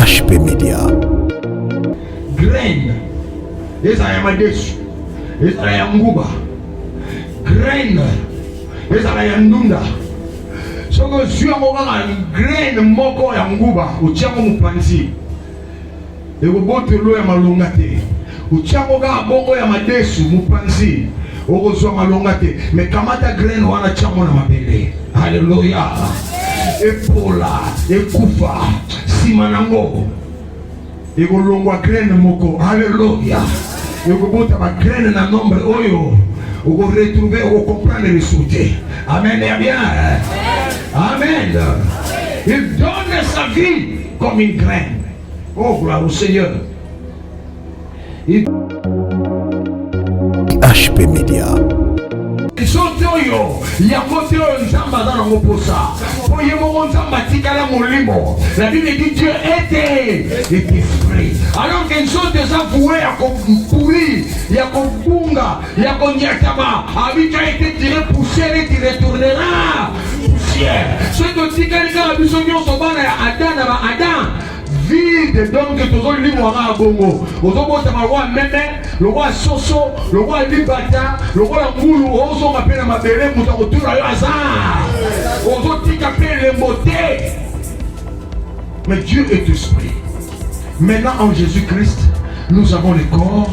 HP Media. Graine. Eza ya madesu. Eza ya nguba. Graine. Eza ya ndunda. Soko zuya mokanga graine moko ya nguba. Uchango mupanzi. Ego bote lo ya malonga te. Uchango ga bongo ya madesu mupanzi. Ogo zuwa malonga te. Me kamata graine wana chango na mabele. Hallelujah. Epola, ekufa, simanango. Ego longwa graine moko. Hallelujah. Ego bota ba graine na nombre oyo. Ego retrouver, ego comprendre les sautés. Amen et bien. Amen. Il donne sa vie comme une graine. Oh, gloire au Seigneur. HP Media. Sotoyo, yamoto nzamba dans le posa. Oye mon nzamba tikala molimo. La Bible dit Dieu était esprit. Alors que nous des avoués à pourrir, il y a bunga, il y a nyatama. Avec a été tiré poussière et qui retournera poussière. Ce que tikala ka bisonyo sobana Adam. Vide donc tous les livres à Bongo. Aux autres, le roi Meme, le roi Soso, le roi Libata, le roi Moulou, aux autres appellent ma belle, nous avons tout le hasard. Aux autres qui appellent les motés. Mais Dieu est esprit. Maintenant en Jésus-Christ, nous avons le corps,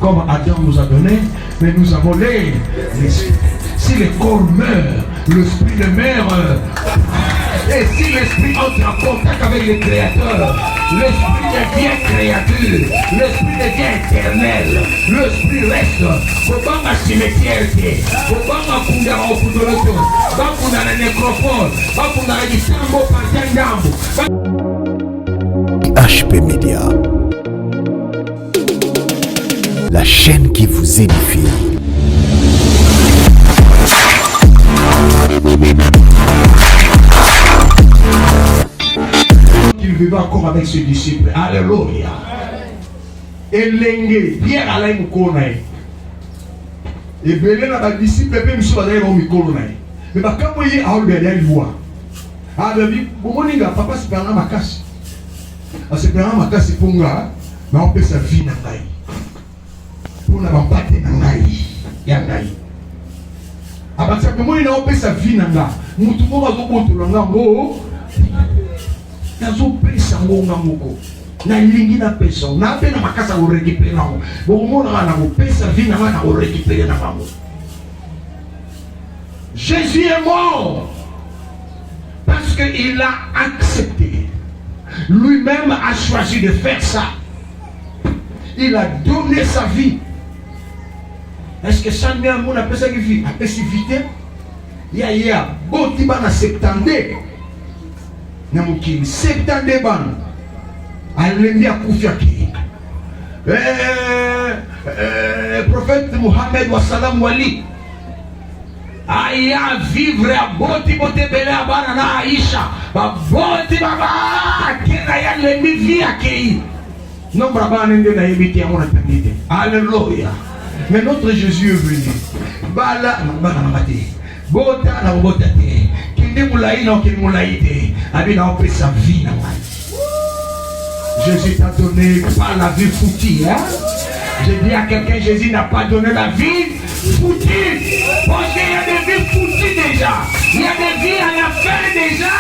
comme Adam nous a donné, mais nous avons l'esprit. Si le corps meurt, l'esprit ne meurt. Et si l'esprit entre en contact avec le Créateur, l'esprit devient créature, l'esprit devient éternel, l'esprit reste. Faut pas cimetière, faut pas kunda au kundoloto, pas kunda la nécropole, pas kunda la disambo par HP Media. La chaîne qui vous édifie. Il vivait encore avec ses disciples. Alléluia. Et l'engue, Pierre allait me connaître. Et Bélé n'a pas de disciples, et puis allait me connaître. Mais quand vous voyez, à Bélé, il voit. Ah, mais bon, papa se prend ma casse. On se prend ma casse pour moi, mais on peut sa vie dans la vie. Pour ne pas battre dans la vie. Yangaï. À partir du moment où on peut sa vie dans la vie, nous trouvons dans nazo pesa ngonga moko na lingi na pesa na pena makasa o récupérer nango bomona na ko pesa vie na o récupérer na bango. Jésus est mort parce que il a accepté, lui-même a choisi de faire ça. Il a donné sa vie. Est-ce que ça ne mon appelle ça vie appelle si vite ya boti bana 70 Namukini 70 ban alembi akufi aki prophète Mohamed wa salam wali aya vivre a boti bote bele abana na Aisha ba boti baba kena ya lembi vi aki nombra bana nde na yebiti ya mona tamite. Alléluia. Mais notre Jésus est venu bala bana mati bota na bota te kinde mulai na kinde mulai te abina on peut sa vie na moi. Jésus t'a donné pas la vie foutue, hein? Je dis à quelqu'un, Jésus n'a pas donné la vie foutue. Parce qu'il y a des vies foutues déjà. Il y a des vies à la fin déjà.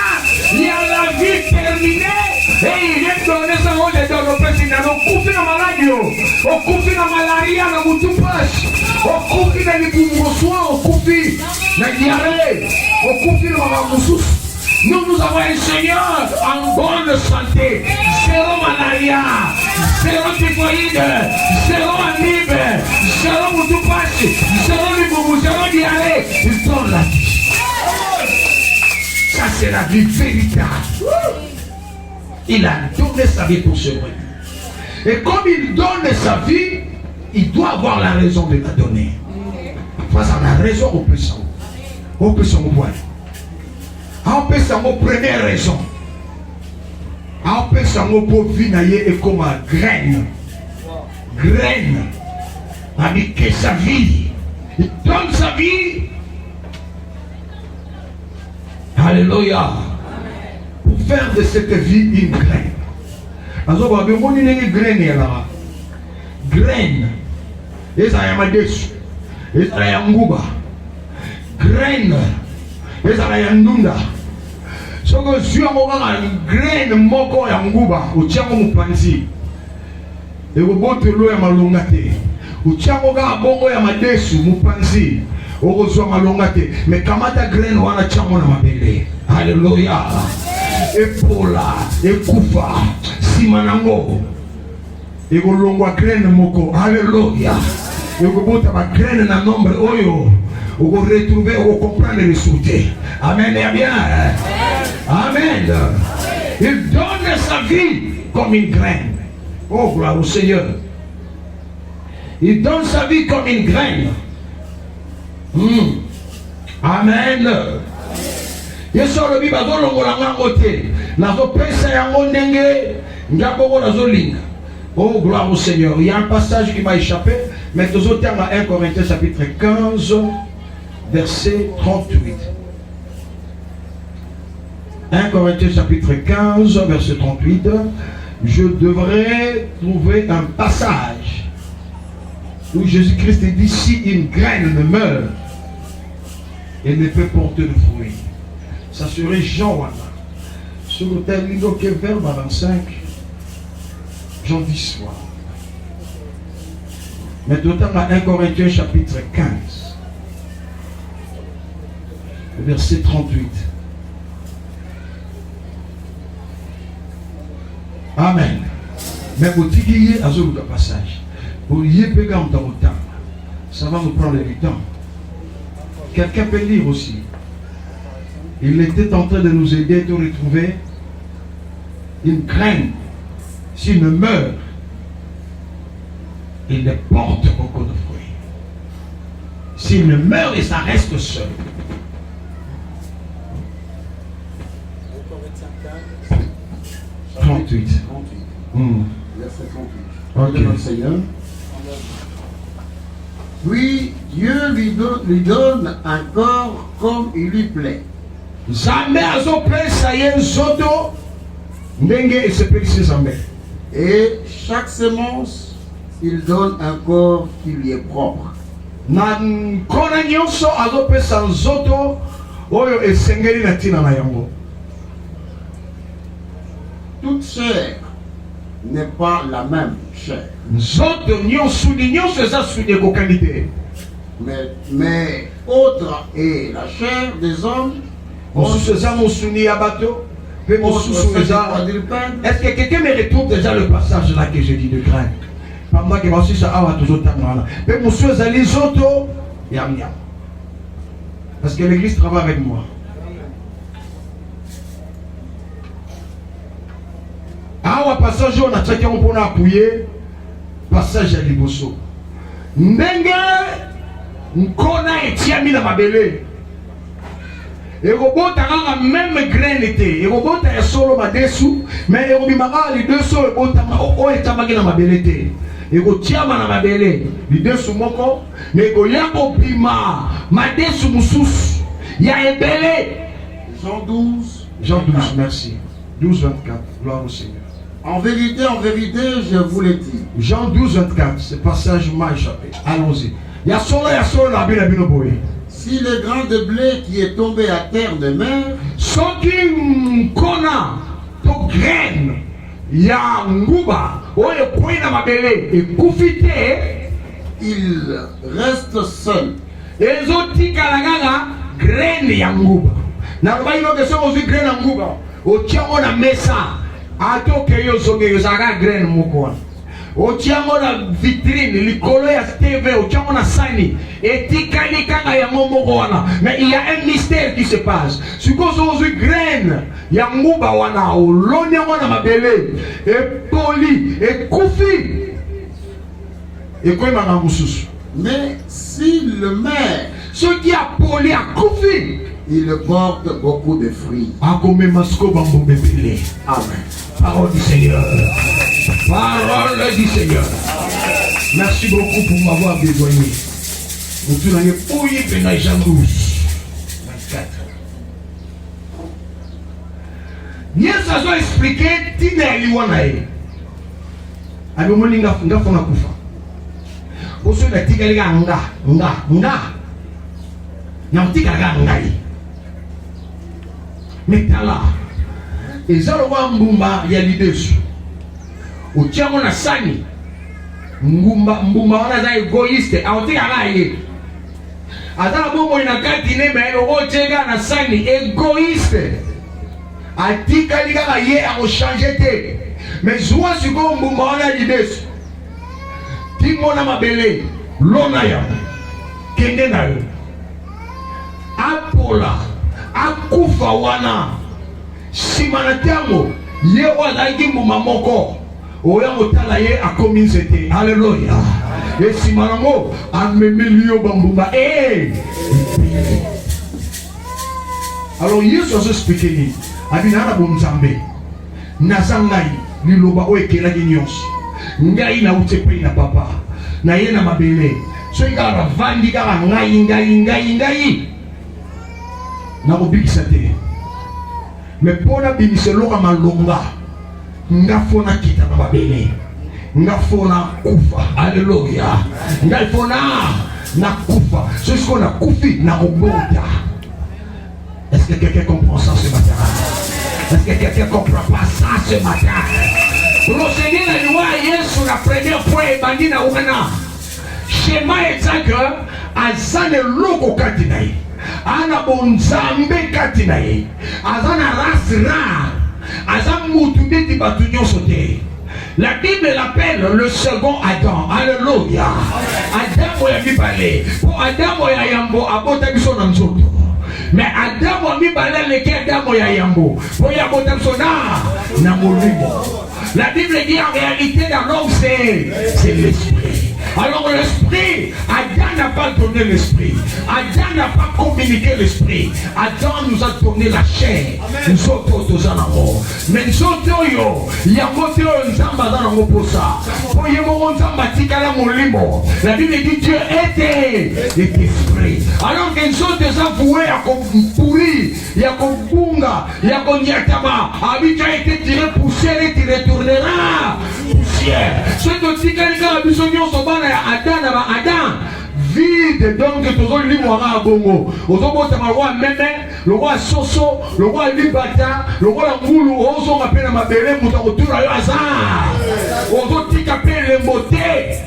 Il y a la vie terminée. Et il vient donner ça au lieu de l'opération. On coupe la maladie. On coupe la malaria dans mon tout poche. On coupe dans les poumons, on coupe la diarrhée. On coupe le mamamoussous. Nous avons un Seigneur en bonne santé. Zéro malaria, zéro typhoïde, zéro amibe, zéro moutoupache, zéro liboumou, zéro diarrhée. Il donne la vie. Ça c'est la vie véritable. Il a donné sa vie pour ce monde. Et comme il donne sa vie, il doit avoir la raison de la donner. Face à la raison, on peut s'en voir. On peut s'en première raison. On peut s'en pour vinailler et comme graine. Graine. Avec sa vie. Il donne sa vie. Alléluia. Pour faire de cette vie une graine. azoba bemoni ndenge graine yalaka. Graine ezala ya madesu, ezala ya nguba. Graine ezala ya ndunda. Soko zwi yango kaka graine moko ya nguba otia yango mopanzi ekobotelo ya malonga te. Otia yango kaka bongo ya madesu mopanzi okozwa malonga te. Me kamata graine wana tia yango na mabele. Haleluya. Epola ekufa nsima nango ekolongwa graine moko. Haleluya. Ekobota bagraine na nombre oyo okoretrouver, okocomprendre les soutes. Amen et bien. Amen. Il donne sa vie comme une graine. Oh, gloire au Seigneur. Il donne sa vie comme une graine. Amen. Yesu alobi bazolongola ngango te. Nazopesa yango ndenge ngaboko nazolinga. Oh, gloire au Seigneur. Il y a un passage qui m'a échappé. Mais nous sommes à 1 Corinthiens chapitre 15, verset 38. 1 Corinthiens chapitre 15, verset 38. Je devrais trouver un passage où Jésus-Christ dit si une graine ne meurt, elle ne peut porter de fruits. Ça serait Jean Wana. Sur le tel livre qui est vers 25, Jean 10 soir. Mais d'autant à 1 Corinthiens chapitre 15, verset 38. Amen. Mais vous dites à ce passage, vous y êtes payé en temps, ça va nous prendre du temps. Quelqu'un peut lire aussi. Il était en train de nous aider à retrouver une graine. S'il ne meurt, il ne porte beaucoup de fruits. S'il ne meurt et ça reste seul. 38. Verset 38. Ok. Seigneur. Puis Dieu lui donne un corps comme il lui plaît. Zambe azopesa ye nzoto ndenge esepelisi Zambe. Et chaque semence, il donne un corps qui lui est propre. Na nkona nyonso azopesa nzoto oyo esengeli na tina na yango. Toute chair n'est pas la même chair. Nzoto nyonso eza sudi ekokani te. Mais autre est la chair des hommes. Mosusu eza mosuni ya bato. Est-ce que quelqu'un me retrouve déjà le passage là que je dis de graine? Pendant que voici ça awa toujours tangana. Mais monsieur ezali zoto yam yam. Parce que l'église travaille avec moi. Awa passage on a traité on pour appuyer passage à liboso. Ndenge nkona etiami na mabele. Erobota kanga même graine te. Erobota ya solo madesu, mais erobimaka li deso ebota o etamaki na mabele te. Erotiama na mabele li desu moko, mais ekoya kopima madesu mususu ya ebele. Jean 12. Jean 12, merci. 12, 24. Gloire au Seigneur. En vérité, je vous l'ai dit. Jean 12, 24. Ce passage m'a échappé. Allons-y. Ya solo la bino boye. Si le grain de blé qui est tombé à terre ne meurt, soki nkona to graine ya nguba oyo kwei na mabele ekufi te, il reste seul. ezotikala kaka graine ya nguba. Naloba inoke soki ozwi graine ya nguba otiango na mesa atoke yo ozongi ozalaka graine moko wana. Otiango na vitrine likolo ya TV, otiango na sani etikali kaka yango moko wana. Mais il y a un mystère qui se passe. Sikoyo ozwi graine ya nguba wana oloni yango na mabele epoli ekufi ekoyemaka mosusu. Mais s'il le met, soki apoli akufi, il porte beaucoup de fruits. akomema siko bambombe ebele. Amen. Parole du Seigneur. Parole du Seigneur. Merci beaucoup pour m'avoir dévoilé. Vous n'avez pas eu Jean 12, 24. Yes, ça a expliqué Tina Eliwanae. Abi moni nga fona kufa. Oso na tikali ga nga. Na tikali ga ngai. Metala. Ezalo wa mbumba ya lidesu. Uchiamo na sani. Mbumba wana za egoiste. Aotika ga ye. Azala bongo inakati ne me ochega na sani egoiste. Atikali ga ye a changer te. Mais souvent si go mbumba wana lidesu. Timona mabele lona ya. Kende na yo. Apola akufa wana simana tango ye wazaki mbuma moko oya motala ye akomi nzete. Haleluya. E simana ngo amemeli yo bambuma alors Yesu azo expliquer ni abina na bonzambe nazangai liloba o ekelaki nyonso ngai na utepe na papa na ye na mabele so ikara vandi kaka ngai na obikisa te me pona biniseloka malonga nga fona kita na mabele nga fona kufa. Haleluya. Nga fona na kufa so isko na kufi na obota. Est-ce que quelqu'un comprend ça ce matin? Est-ce que quelqu'un comprend pas ça ce matin? Procéder la loi Yesu na première fois ebandi na wana schéma exact azane loko katinai ana bonzambe katinai azana rasra azamutu ndeti batu nyonso te. La Bible l'appelle le second Adam. Alléluia. Adam ya mibale. Pour Adam ya yambo abota biso na nzoto. Mais Adam ya mibale leke Adam ya yambo. Pour ya abota biso na molimo. La Bible dit en réalité dans l'homme c'est l'esprit. Alors l'esprit, Adam n'a pas donné l'esprit. Adam n'a pas communiqué l'esprit. Adam nous a donné la chair. Nous autres tous en amour. Mais nous autres, il y a monté un zamba dans l'amour pour ça. Pour y avoir un zamba tikala molimo. La Bible dit Dieu était esprit. Alors que nous autres avoués à pourrir, il y a comme bunga, il y a comme yatama. Habitude a été tiré poussière et tu retourneras poussière. Ce que tu as besoin de Adam vide donc toujours le roi bongo ozobote le roi meme le roi soso le roi libata le roi ngulu ozo mapena mabele muta kotura yo azar ozotika pe le moté.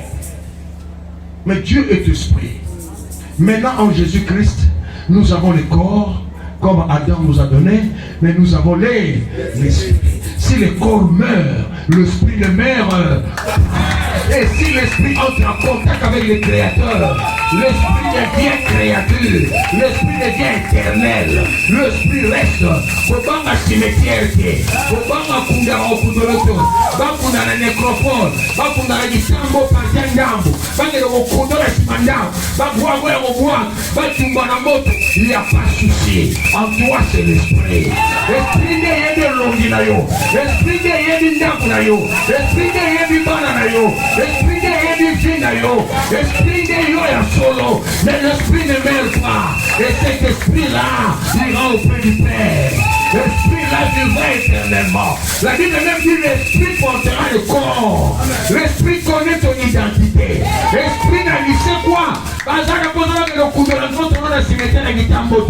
Mais Dieu est esprit. Maintenant en Jésus-Christ nous avons le corps comme Adam nous a donné, mais nous avons l'esprit. Si le corps meurt, l'esprit ne meurt. Et si l'esprit entre en contact avec le Créateur, l'esprit devient créature, l'esprit devient éternel, l'esprit reste. Kobanga cimetière, kobanga kundara okundoloto, bakunda na nécropole, bakunda na gisambo partia ndambo, bakenda okundora simandambo, bakwa ya mobwa, batumba na moto. Il n'y a pas de souci. En toi c'est l'esprit. L'esprit de yedi longi na yo, l'esprit de yedi ndambo na yo, l'esprit de yedi bana na yo, l'esprit de yedi vie na yo, l'esprit de yo ya solo, mais l'esprit ne meurt pas. Et cet esprit-là ira auprès du Père. L'esprit-là vivra éternellement. La Bible même dit l'esprit portera le corps. L'esprit connaît ton identité. L'esprit n'a dit c'est quoi? Bazaka posala que le coup de la notre dans la cimetière la gitambote.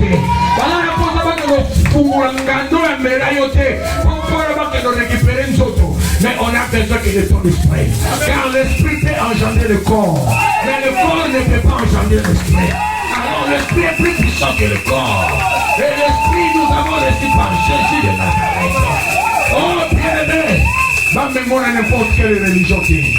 Bazaka posala que le fungulangando la merayote. Pour que nous récupérions nous. Mais on a besoin que de ton esprit. Car l'esprit peut engendrer le corps. Mais le corps ne peut pas engendrer l'esprit. Alors l'esprit est plus puissant que le corps. Et l'esprit nous avons reçu par Jésus de Nazareth. Oh bien-aimé, même moi n'importe quelle religion qui est.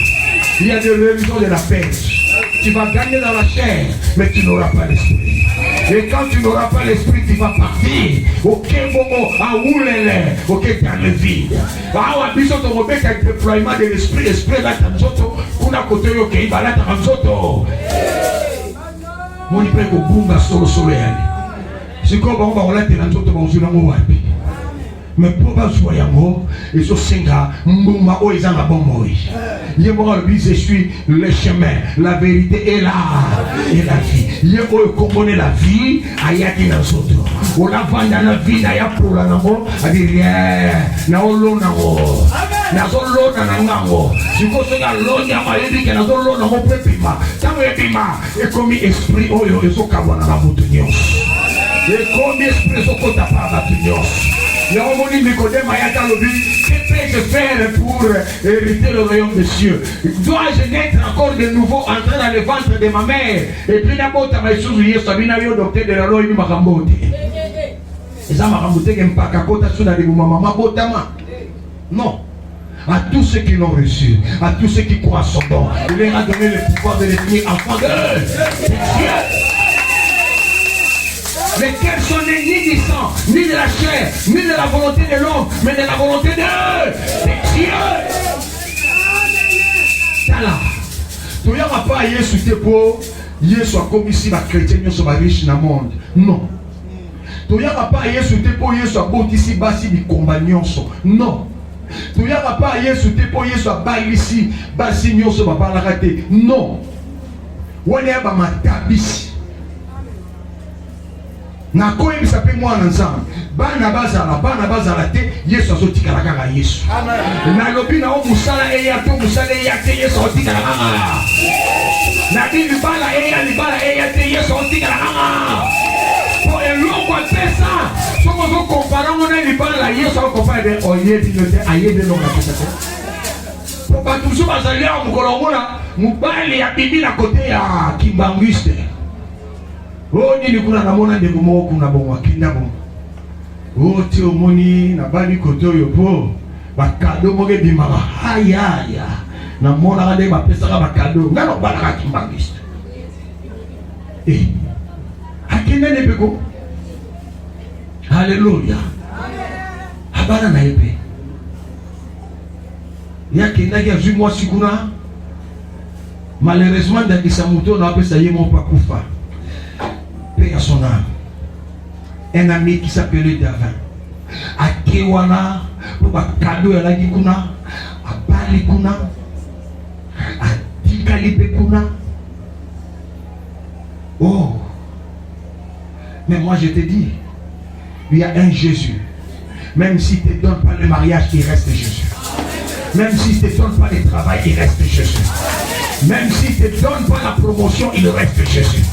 Il y a des religions de la pêche. Tu vas gagner dans la chair, mais tu n'auras pas l'esprit. Et quand tu n'auras pas l'esprit, tu vas partir. Ok, bon, à oulele, ok, dans le vide. Ah, ouais, bisous, ton rebelle, avec le déploiement de l'esprit, l'esprit là, t'as nzoto, pour la côté, ok, il va là, t'as nzoto. Mon ipre ko bunga solo yani. Siko ba on la tena nzoto ba uzuna mo wapi. Mais pour pas soyez yango, et so senga mbuma o ezanga bomoi. Yemo lui je suis le chemin, la vérité est là et la vie. Yemo comprendre la vie ayaki na nzoto. On la vanda la vie na ya pour la namo, a dire na olo na go. Amen. nazolona na ngango siko soka lonya mayebi ke nazolona mo pepima tango epima ekomi esprit oyo ezokabwana na mutu nyonso ekomi esprit ezokota pa batu nyonso Yomoni Nicodème ayata lobi, que peux-je faire pour hériter le royaume des cieux? Dois-je naître encore de nouveau, entrer dans le ventre de ma mère? Et puis d'abord, tu as dit que Yesu abina yo docteur de la loi ni makambote. Eza makambote ke mpaka kota suna de mama mabotama. Non. À tous ceux qui l'ont reçu, à tous ceux qui croient son nom, il leur a donné le pouvoir de devenir enfants de Dieu. Lesquels sont nés ni du sang, ni de la chair, ni de la volonté de l'homme, mais de la volonté de Dieu. Tala. Tu n'as pas Yesu te pour Yesu a commis si la chrétienne soit riche dans le monde. Non. Tu n'as pas Yesu te pour Yesu a beau ici basi du compagnon. Non. Tu n'as pas Yesu te pour Yesu a bas ici basi nyoso va pas la rater. Non. On est à ma tabisi. Na koyi bisape mwana nzambe bana bazala te Yesu azotikala kaka Yesu na lobi na o musala eya to musala eya te Yesu azotikala kaka na bi libala eya te Yesu azotikala kaka po eloko pesa soko zo compara ngona libala Yesu akompara de oyebi note ayebe longa pesa te po batuzo bazali ya mukolo ngona mubali ya bibi na kote ya kimbangiste. Oh, ni kuna namona ndeko moko kuna bonwa kinda bon. Oh, ti omoni na bali koto yo po. Ba cadeau moge bimaka. Haya. Na mona kande ba pesa ka ba cadeau. Ngalo bala ka kimbangiste. Akenda ne beko. Hallelujah. Habana na ipe. Ya kenda ya zumwa sikuna. Malheureusement ndakisa muto na pesa yemo pa kufa. Paix à son âme. Un ami qui s'appelait Davin. A Kewana, pour un cadeau à la Gikuna, à Balikuna, à Tikalipekuna. Oh, mais moi je te dis, il y a un Jésus. Même s'il ne te donne pas le mariage, il reste Jésus. Même s'il ne te donne pas le travail, il reste Jésus. Même s'il ne te donne pas la promotion, il reste Jésus.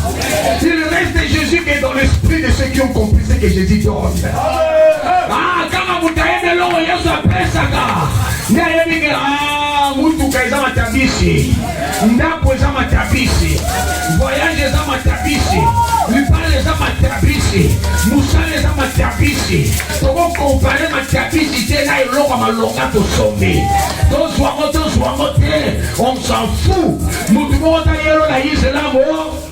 Il reste Jésus qui est dans l'esprit de ceux qui ont compris ce que Jésus donne. Ah, quand vous avez de l'eau, il y a ce pesaka. Il y a mutuka eza matabisi. Ndapo eza matabisi. Voyage eza matabisi. Lipale eza matabisi. Musale eza matabisi. Toko compare matabisi tena iloko malonga to sombi. Tozwango te. On s'en fout. Mutu mota yelo na Islamo.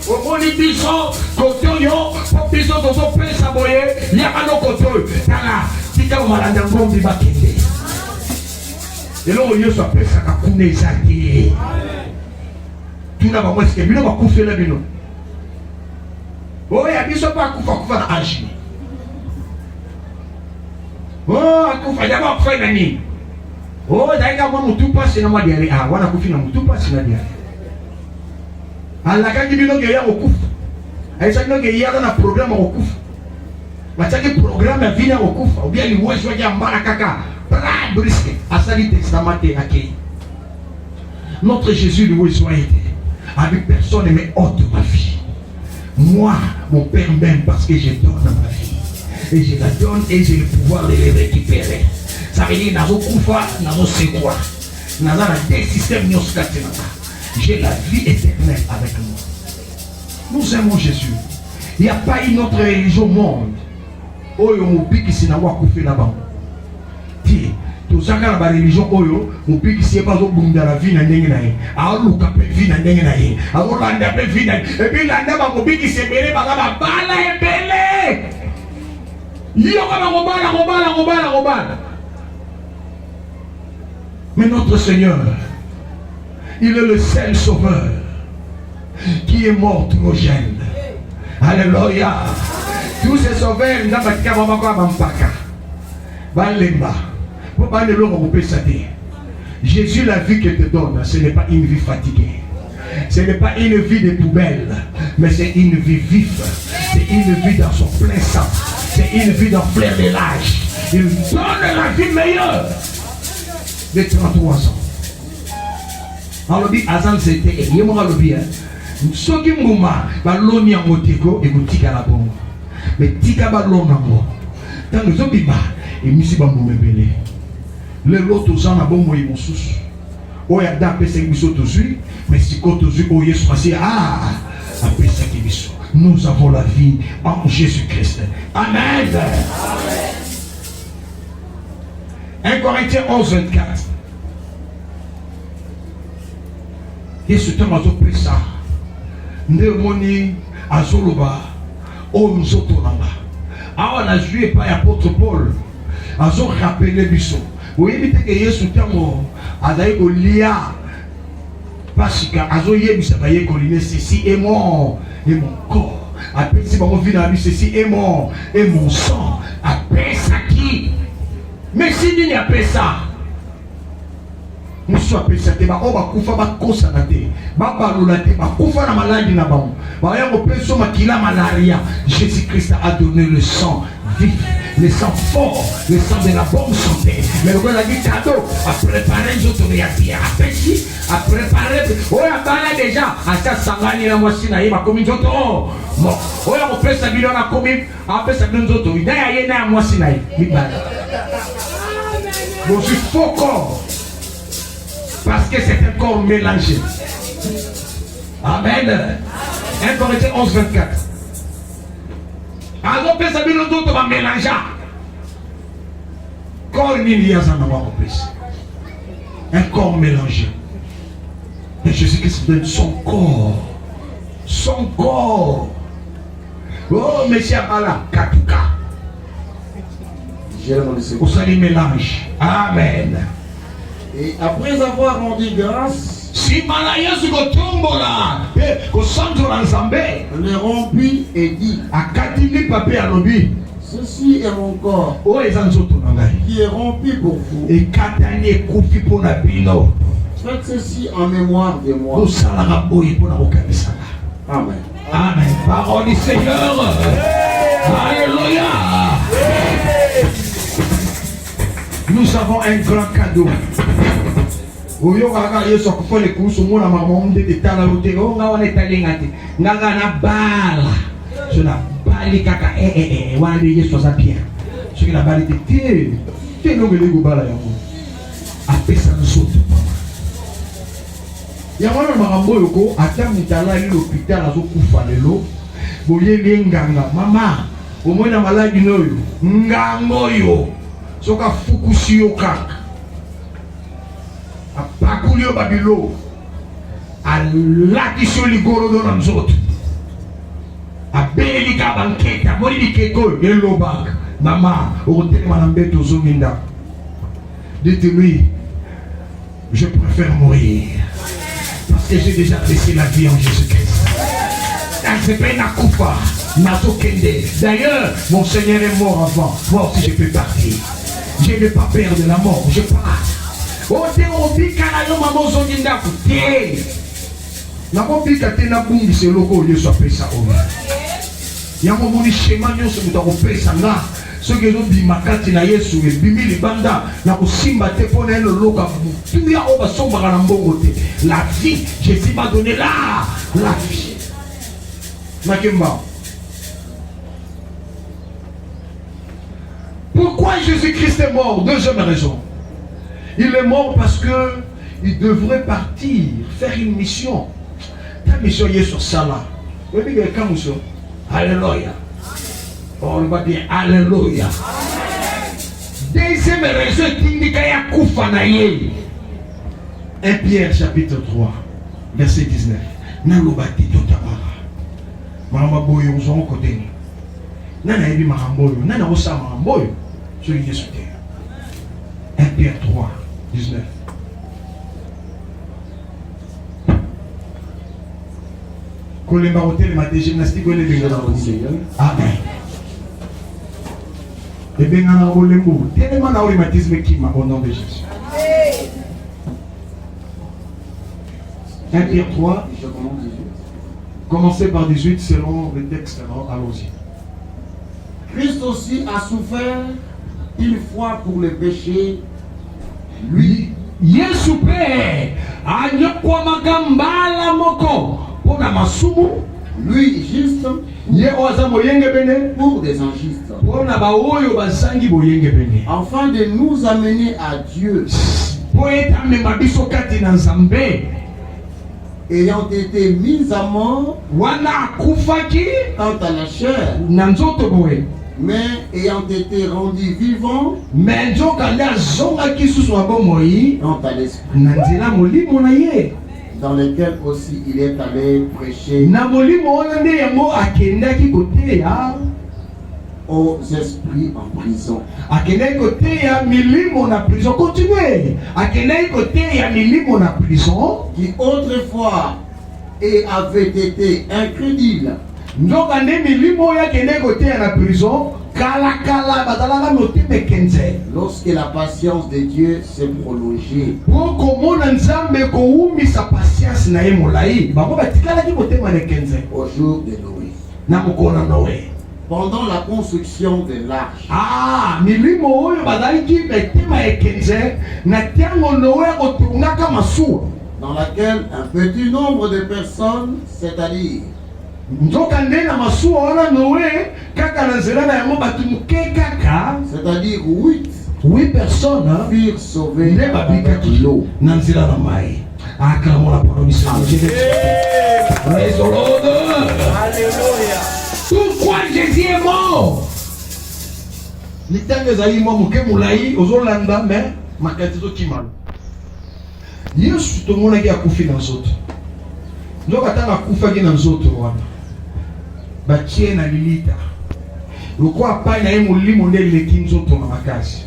Omoni biso kotoyo. Biso tozo pesa boye. Yakano kotoyo. Tala. Tika umalanda ngombi bakende. Et là, Yesu appelle ça kakune ezaki. Tu n'as pas moi ce que bino va couper là bino. Oh, ya biso pas kufa na anji. Oh, akufa d'abord kufa nani. Oh, daika moi mutu passe na moi diale. Ah, wana kufi na mutu passe na diale. Alaka bino ke ya okufa. Aisa bino ke ya na programme okufa. Bataki programme vina okufa. Ou bien li wezo ya mbara kaka. Notre Jésus lui soit aidé. Avec personne ne ôte ma vie. Moi, mon Père m'aime parce que je donne ma vie. Et je la donne et j'ai le pouvoir de les récupérer. Ça veut dire nazo kufa, nazo sekwa. Nazo na des systèmes nyoskatinata. J'ai la vie éternelle avec moi. Nous aimons Jésus. Il n'y a pas une autre religion au monde. Oh, yo mupi qui sinawa kufi là-bas. Tout ça dans la religion oyo mon pays qui pas au bout de la vie na ndenge na ye a luka pe vie na ndenge na ye a Rolanda pe vie na et puis landa ba mon pays qui se belé ba bala e belé yo ka ngobala mais notre Seigneur il est le seul sauveur qui est mort trop jeune. Alléluia. Tous ces sauveurs n'a pas de mama kwa bampaka balemba. Jésus, la vie qu'il te donne, ce n'est pas une vie fatiguée. Ce n'est pas une vie de poubelle, mais c'est une vie vive. C'est une vie dans son plein sang. C'est une vie dans fleur de l'âge. Il donne la vie meilleure. de 33 ans. Alobi Azan c'était yemo alobi soki mbuma baloni yango teko ekotika la bongo mais tika balona ngo tango zobima emisi bambuma ebele lelo toza na bongo ye mosusu oyo ada apesaki biso tozwi mais sikoyo tozwi oyo Yesu masi apesaki biso. Nous avons la vie en Jésus-Christ. Amen. 1 Corinthiens 11, 24. Yesu te azopesa nde omoni azoloba oyo nzoto nanga awa nazwi epai ya apôtre Paul azorapele biso oyebi teke Yesu ntango azali kolia pasika azoyebisa bayekoli ne ceci est mort et mon corps apesi bango vi na biso ceci est mort et mon sang apesaki mais si nini apesa musu apesa te bao bakufa bakosana te babalola te bakufa na maladi na bango baya kopesa makila malaria. Jésus-Christ a donné le sang vif, le sang fort, le sang de la bonne santé. Mais le gars a dit cadeau a préparé nzoto ya bien apesi a préparé oya bana déjà asa sangani na mwasi na ye makomi nzoto bon oya kopesa bilo na komi apesa nzoto ida ya ye na mwasi na ye mibala bon je faux corps parce que c'est un corps mélangé. Amen. 1 Corinthiens 11, 24. Alors, pesa bino d'autres va mélanger. Corps nini yazana wa kopesa. Un corps mélangé. Et Jésus-Christ donne son corps. Son corps. Oh, monsieur Abala, Katuka. Au salut mélange. Amen. Et après avoir rendu grâce, si Yesu kotombola kosanzola Nzambe le rompit et dit, akatili pape alobi ceci est mon corps o eza nzoto na ngai qui est rompu pour vous. ekatani ekufi mpo na bino. Faites ceci en mémoire de moi. kosalaka boye mpo na kokamisanga. Amen. Amen. Parole du Seigneur. Alléluia. Nous avons un grand cadeau. Oyo kaka Yesu akufole kuhusu mwana mama ndete tala lote nga wana etalenga te nganga na bala sona bali kaka wana Yesu aza bien soki na bali te nongele go bala yango apesa nzoto yango na makambo oyo ko ata mitala li l'hôpital azokufa lelo boyebi nganga mama omona maladi noyo nganga oyo soka fukusi yo kaka apakulio babilo alakisio ligoro do na nzoto abeli ka banketa moni bikeko elobaka mama okotelema na mbeto ozominda. Dites-lui je préfère mourir parce que j'ai déjà laissé la vie en Jésus-Christ. D'ailleurs mon Seigneur est mort avant, moi aussi je peux partir. Je n'ai pas peur de la mort, je pars. Ote obika na yo mama ozongi ndako te nakobika te nabungisa eloko oyo Yesu apesa oyo yango moni shema nyonso moto akopesa nga soki ezobima kati na Yesu ebimi libanda na kosimba te mpo na ye loloka motuya oyo basombaka na mbongo te. La vie, Jésus m'a donné la vie. Makemba. Pourquoi Jésus-Christ est mort? Deuxième raison. Il est mort parce que il devrait partir, faire une mission. Ta mission est sur ça là. Vous voyez quelqu'un monsieur? Alléluia. On va dire Alléluia. Deuxième raison, Tindikaya Koufanaye. 1 Pierre chapitre 3, verset 19. Nalobati totabara. Mama boyo uzon côté. Nana ebi maramboyo, nana osa maramboyo. Sur Yesu te. 1 Pierre 3, 19. Kolemba hotel ma gymnastique ole bengana Amen. Et bengana olembo. Tellement na olimatisme qui m'a au nom de Jésus. 1 Pierre 3, commencez par 18 selon le texte. Alors allons-y. Christ aussi a souffert une fois pour le péché, lui Yesu pe anyokwa magambala moko pona masumu. Lui juste Ye oza moyenge bene pour des injustes. pona ba oyo basangi boyenge bene. Afin de nous amener à Dieu. Po etamema biso kati na Nzambe. Ayant été mis à mort Wana akufaki quant à la chair, na nzoto boye. mais ayant été rendu vivant Mais nzoka nde azongaki susu na bomoi quant à l'esprit, na nzela molimo na ye. dans lequel aussi il est allé prêcher Na molimo wana nde yango akendaki koteya aux esprits en prison. akendaki koteya milimo na prison. Continue. Akendaki koteya milimo na prison. Qui autrefois avait été incrédule, Nzoka nde milimo oyo akendaki koteya na prison kala bazalaka motema ekenze lorsque la patience de Dieu s'est prolongée. po komona Nzambe kowumisa patience na ye molai. Bango batikalaki motema na ekenze Au jour de Noé, na mokolo na Noe. pendant la construction de l'arche, Milimo oyo bazalaki betema ekenze na ntango Noe akotungaka masuwa dans laquelle un petit nombre de personnes, c'est-à-dire nzoka nde na masuwa wana Noe kaka na nzela na yango bato moke kaka 8 personnes furent sauvés nde avec babikaki l'eau. na nzela na mai. Acclamons la parole du Seigneur Jésus. Praise the Lord. Alléluia. Pourquoi Jésus est mort? Litango ezali mwa moke molai ozolanda me makati ezokimana. Yesu tomonaki akufi na nzoto. Nzoka tanga akufaki na nzoto wana batie na lilita lokwa pai na ye molimo nde eleki nzoto na makasi.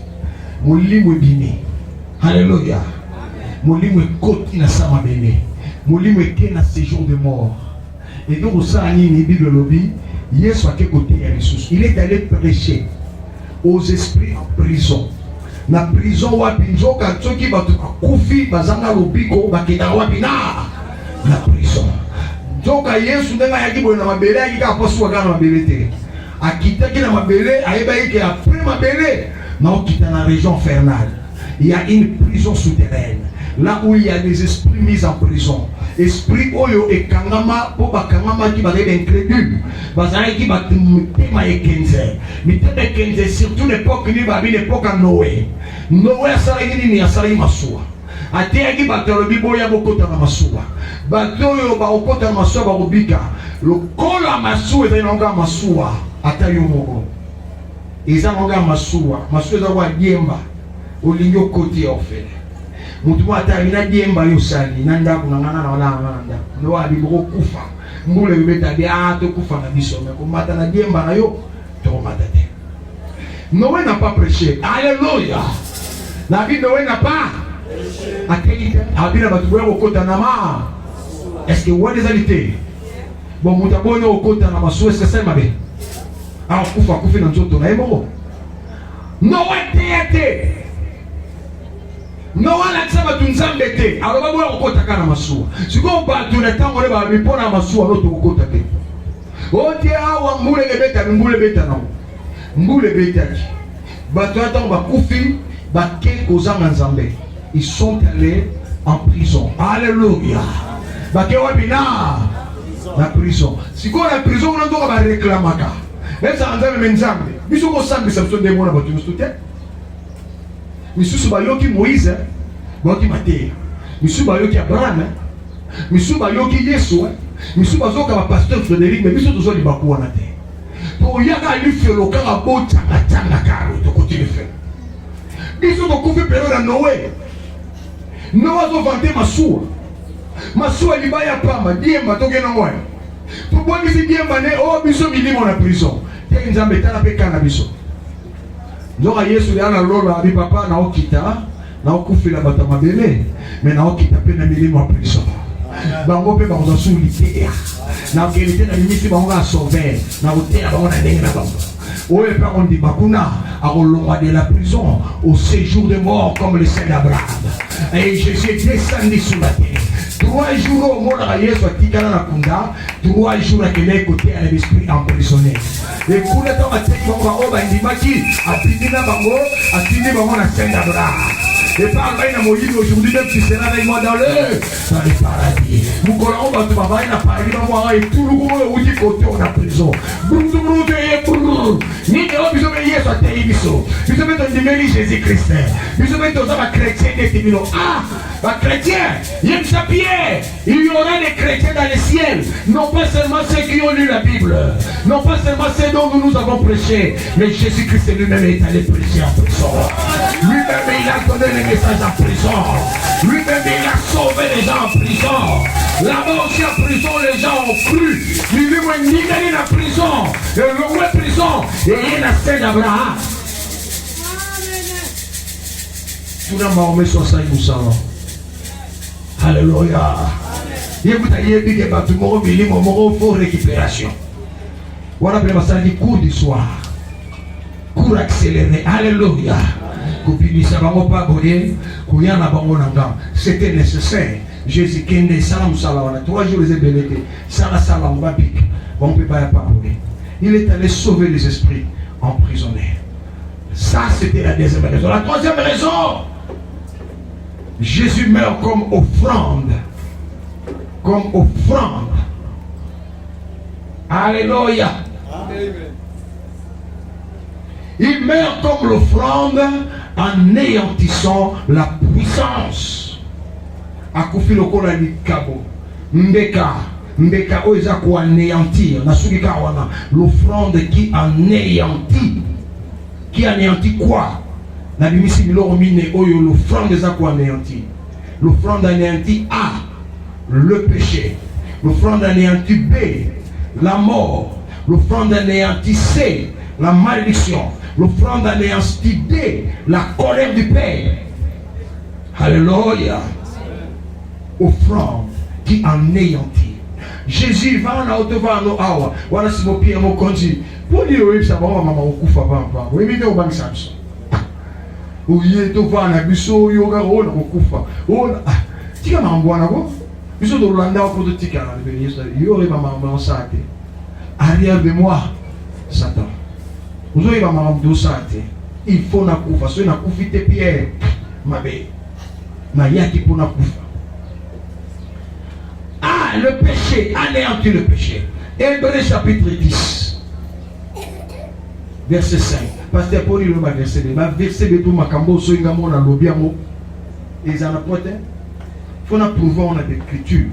Molimo ebimi. Haleluya. Molimo ekoti na sama bene. Molimo eke na séjour de mort. Et donc ça nini Bible lobi Yesu ake kote ya lisusu. Il est allé prêcher aux esprits en prison. Na prison wapi nzoka tsoki batu akufi bazanga lobiko bakenda wapi na prison. Nzoka Yesu ndenga yaki boye na mabele yaki ka posu na mabele te. Akitaki na mabele ayeba yiki après mabele na okita na région infernale. Il y a une prison souterraine là où il y a des esprits mis en prison. Esprit oyo ekangama po bakangama ki bazali incrédule bazali ki batema ekenze mitema ekenze surtout l'époque ni babi l'époque à Noé. Noé asalaki nini? Asalaki masuwa ateyaki bato alobi boya bokota na masuwa bato oyo bakokota na masuwa bakobika lokolo ya masuwa ezali nango ya masuwa ata yo moko eza nango ya masuwa eza kwa diemba olingi okoti ya ofele mutu mo atali na diemba yo sali na ndako na ngana na wala na ndako ndo wabi boko kufa mbule bibeta bia to kufa na biso me ko mata na diemba na yo to mata te. Noé n'a pas prêché. Alléluia. Na vie Noé n'a pas prêché. Abina batu boya okota na ma. Est-ce que vous avez des alités? Bon muta boya okota na maso est-ce que ça mabe? Alors kufa na nzoto na emo. Noé te. Noé na tsaba tunzambe te. Alors ba boya okota kana masuwa. Siko batu na tango le ba bipona masuwa loto okota te. Oti awa mbule beta na. Mbule betaki. Batu atango ba kufi ba ke kozanga nzambe. Ils sont allés en prison. Alléluia. Ba ke wabina la prison. Siko la prison on ndoka ba réclamaka. Même ça nzambe menzambe. Biso ko sambe sa biso ndemo na batu mustote. Misusu bayoki Moïse, bayoki Mateya. Misusu bayoki Abraham, misusu bayoki Yesu, misusu bazoka ba pasteur Frédéric, mais biso tozoli bakuwa na te. Pour yaka lifelo kaka botanga tanga karo to continue faire. Biso to kufi période na Noé. Noé zo vanter masuwa. Masuwa libaya pamba diemba to gena ngwa. To boni si diemba ne o biso milimo na prison. Te nzambe tala pe kana biso. Nzoka Yesu yana lola abi papa na okita na okufila bata mabele mais na okita pe na milimo a prison. Bango pe bango su litea. Na kelite na limisi bango a sauver na otea bango na ndenge na bango. Oye pe on dit bakuna a rolonga de la prison au séjour de mort comme le saint d'Abraham. Et Jésus est descendu sur la terre. 3 jours au monde à Yesu atikana na kunda, 3 jours à kele côté à l'esprit emprisonné. Et pour le temps à tête bango oba ndimaki a pindi na bango a pindi bango na saint d'Abraham. Et par là, il a moyen aujourd'hui, même si c'est là avec moi dans le paradis. Vous connaissez, on va te voir, il a parlé, il va voir, et tout le monde, où dit côté, on a prison. Ni que vous avez hier sur terre, vous avez donné Jésus-Christ. Vous avez donné aux chrétiens des Timino. Ah, les chrétiens, il y aura des chrétiens dans le ciel. Non pas seulement ceux qui ont lu la Bible, non pas seulement ceux dont nous avons prêché, mais Jésus-Christ lui-même est allé prêcher en prison. Lui-même, il a donné les messages en prison. Lui-même, il a sauvé les gens en prison. Là-bas aussi en prison, les gens ont cru. Il lui a dit d'aller en prison. Et le roi prison, et il a fait d'Abraham. Tout le monde sur ça, il nous savons. Alléluia. Il y a des bâtiments qui ont récupération. Voilà pour les cours du soir. Cours accéléré. Alléluia. C'était nécessaire. Jésus qui est salam salam. 3 jours les ébélés. Salam salam. On ne peut pas parler. Il est allé sauver les esprits emprisonnés. Ça, c'était la deuxième raison. La troisième raison, Jésus meurt comme offrande. Comme offrande. Alléluia. Il meurt comme l'offrande en anéantissant la puissance. Akufi lokola likabo. Mbeka oza ko anéantir. Nasubika wana. L'offrande qui anéantit. Qui anéantit quoi? Na bimisi biloko mine oyo l'offrande eza ko anéantir. L'offrande anéantit A, le péché. L'offrande anéantit B, la mort. L'offrande anéantit C, la malédiction. L'offrande anéantit D, la colère du Père. Alléluia. Offrande qui anéantit. Jésus va en auto va en awa. Voilà si mon pied mon conduit. Pour dire oui, ça va maman au coup fa ba. Oui, mais au banc Samson. Oui, to va na biso yoga rona au coup fa. Oh, tika mambwana ko. Biso do landa ko to tika na béni ça. Yo re maman en santé. Arrière de moi, Satan. Vous avez maman do santé. Il faut na kufa, so na kufite Pierre. Mabe. Na yaki pour na kufa. Ah, le péché, anéantit le péché. Hébreux chapitre 10, verset 5. Pasteur Paul, il m'a verset 2. Ma verset de tout ma cambo, so inga mona lobiamo. Et ça n'a pas été. Il faut approuver en l'écriture.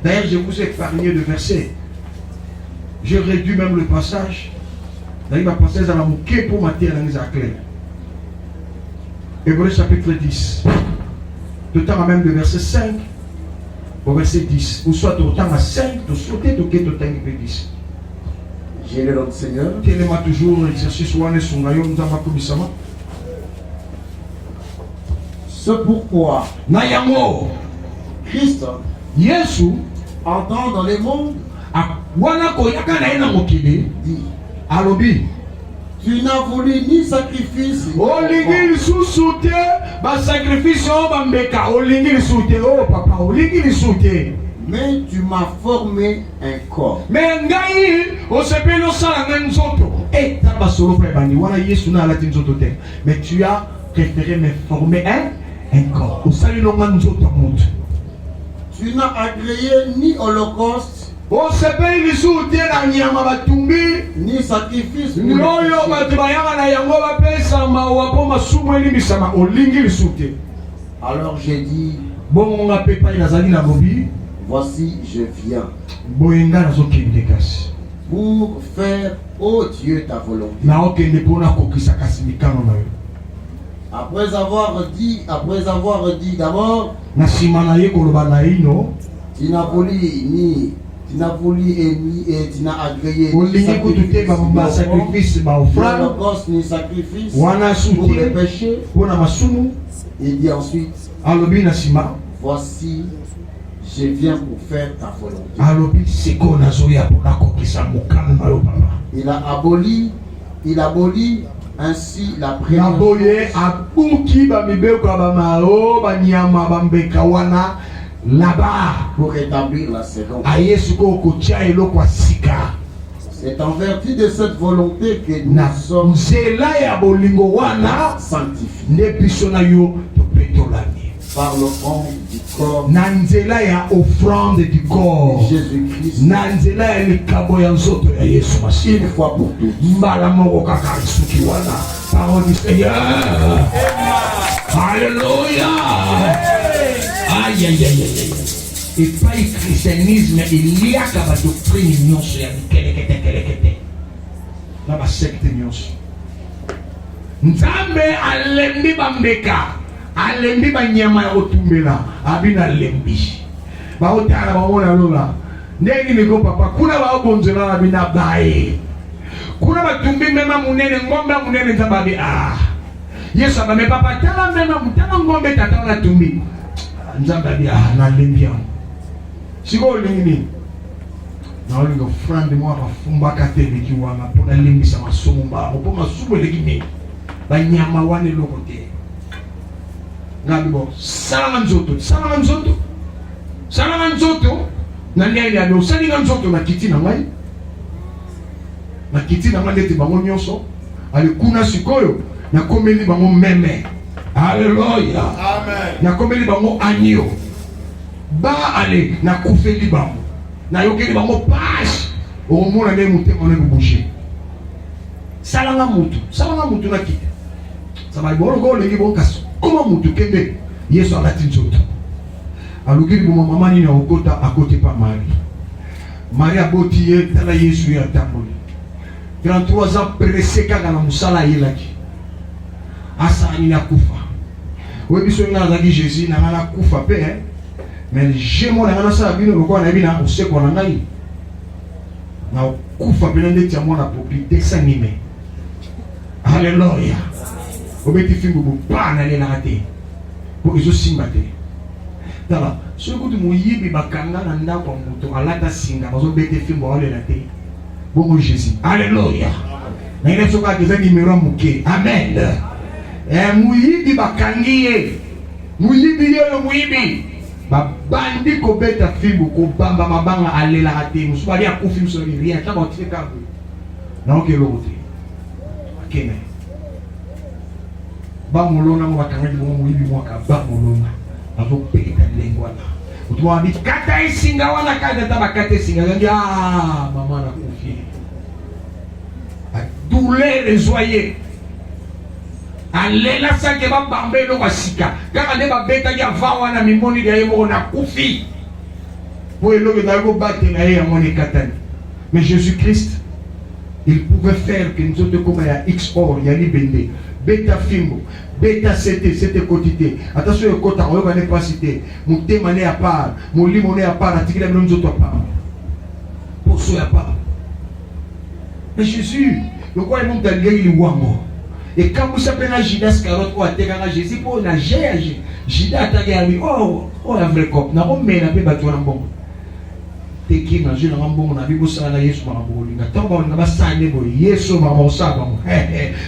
D'ailleurs, je vous ai épargné le verset. J'ai réduit même le passage. D'ailleurs, ma passage à la mouquée pour ma terre dans les clair. Hébreux chapitre 10. Le temps même le verset 5. Au verset 10, ou soit autant à 5, de sauter, de quitter au temps 10. J'ai le nom du Seigneur. Quel est toujours l'exercice où on est sur le royaume dans ma commission? C'est pourquoi Nayango Christ, Yesu, entrant dans le monde, dit Alobi, tu n'as voulu ni sacrifice, Olingi soute, ba sacrifice ba mbeka, Olingi soute, oh papa, Olingi soute. mais tu m'as formé un corps. Mais ngai, o sepelo sala nzoto. Eh, taba solo pe bandi, wana Yesu na la nzoto te. Mais tu as préféré me former un corps. O sali no nzoto mut. Tu n'as agréé ni holocauste, o sepeli soute na nyama batumbi. ni sacrifice. Noyo batubayanga na yango bapesa mawapo masumu elimisama olingi lisute. Alors j'ai dit, Bon nga pepa inazali na lobi. voici je viens Boyenga nazokende kasi. pour faire, ô Dieu, ta volonté. Na okende pona kokisa kasi mikano na yo. Après avoir dit d'abord, Na sima na ye koloba na ino. tu n'as voulu et tu n'as agréé Olingi kutute ba sacrifice ba offrande. holocauste ni sacrifice Wana pour les soute. péchés. Pona masumu. Il dit ensuite, Alobi na sima. voici, je viens pour faire ta volonté. Alobi siko nazoya pona kokisa mukano na yo papa. Il abolit ainsi la Ya première boye chose abuki ba mibeko ba mao ba nyama ba mbeka wana là-bas. pour rétablir la seconde. Ayesu ko kotia eloko asika. C'est en vertu de cette volonté que nous Na sommes nzela ya bolingo wana sanctifiés. nde biso na yo topesi. par l'offrande du corps Nanzela ya offrande du corps. de Jésus-Christ. Nanzela ya likabo ya nzoto ya Yesu Masihi. Une fois pour toutes. Mbala moko kaka suki wana. Parole du Seigneur. Alléluia. Aïe aïe aïe aïe. Et pas le christianisme, il y a qu'à la doctrine nyonso ya kelekete. Na ba secte nyonso. Nzambe alembi bambeka. Alembi banyama ya otumbela. Abina lembi. Ba otala ba mona lola. Ndenge niko papa kuna ba obonzela abina bae. Kuna batumbi mema munene ngombe munene nzababi Yesu abame papa tala mema mutala ngombe tata na tumbi. Nzababi na lembi yangu. Siko lingini. Na olingo friend mo afumba katebe kiwanga pona lembi sama somba. Opo masubo legini. Banyama wane lokote. Ngabibo salama nzoto. Na ndenge ya dosali nzoto na kiti na ngai. Na kiti na ngai ndeti bango nyonso. Ale kuna sikoyo na komeli bango meme. Hallelujah. Amen. Na komeli bango anyo. Ba ale na kufeli bango. Na yokeli bango pash. Omona ne mutema ne boucher. Salanga mutu na kiti. Sabai bolo go lengi bon kaso. Comment mutu kende Yesu alati nzoto. Alugiri bo mama ni na okota akote pa Marie aboti ye tala Yesu ya tamboli. 33 ans pressé kaka na musala yelaki. Asa ni na kufa. We biso na zaki Jésus na na kufa pe mais jemo na na sa bino lokwa na bina oseko na ngai. Na kufa pe ndeti ya mwana popi desanime. Alléluia. Obeti fingo bo pana le na te. Bo izo simba te. Tala, so ko tu moyibi bakanga na ndako moto alata singa bazo bete fingo ole na te. Bon Jésus. Alléluia. Na ile soka keza numéro muke. Amen. Muyibi bakangiye. Muyibi yo muyibi. Babandi ko beta fingo ko bamba mabanga alela ate musubali akufi musubali ria ta ba tifika. Na oke lokote. Akene. Ba mulona mo bakangaji mo muyibi mo ka ba mulona. Azo peta lengwa na. Utwa bi kata isinga wana kata tabakate singa ngi mama na kufi. Douleur et joyeux. Alela sake ba bambe no wasika. Kaka ne ba beta ya va wana mimoni ya yemo na kufi. Po elo ke dago bate na ya moni katani. Mais Jésus-Christ, il pouvait faire que nous autres comme ya XOR, ya libende, beta fimbo, beta c'était quotidien. Attention au kota, on va ne pas citer. Mon thème à part, mon limon à part, article nous autres à part. Pour ceux à part. Mais Jésus, le quoi il monte à l'île il wango. Et quand vous savez la Judas carotte ou à terre Jésus pour la Jésus, Judas a gagné oh la vraie cop, n'a pas mais n'a pas battu un bon. Teki na jina ngambongo na bibo sala Yesu marabolinga tombo na basane bo Yesu mamosa ba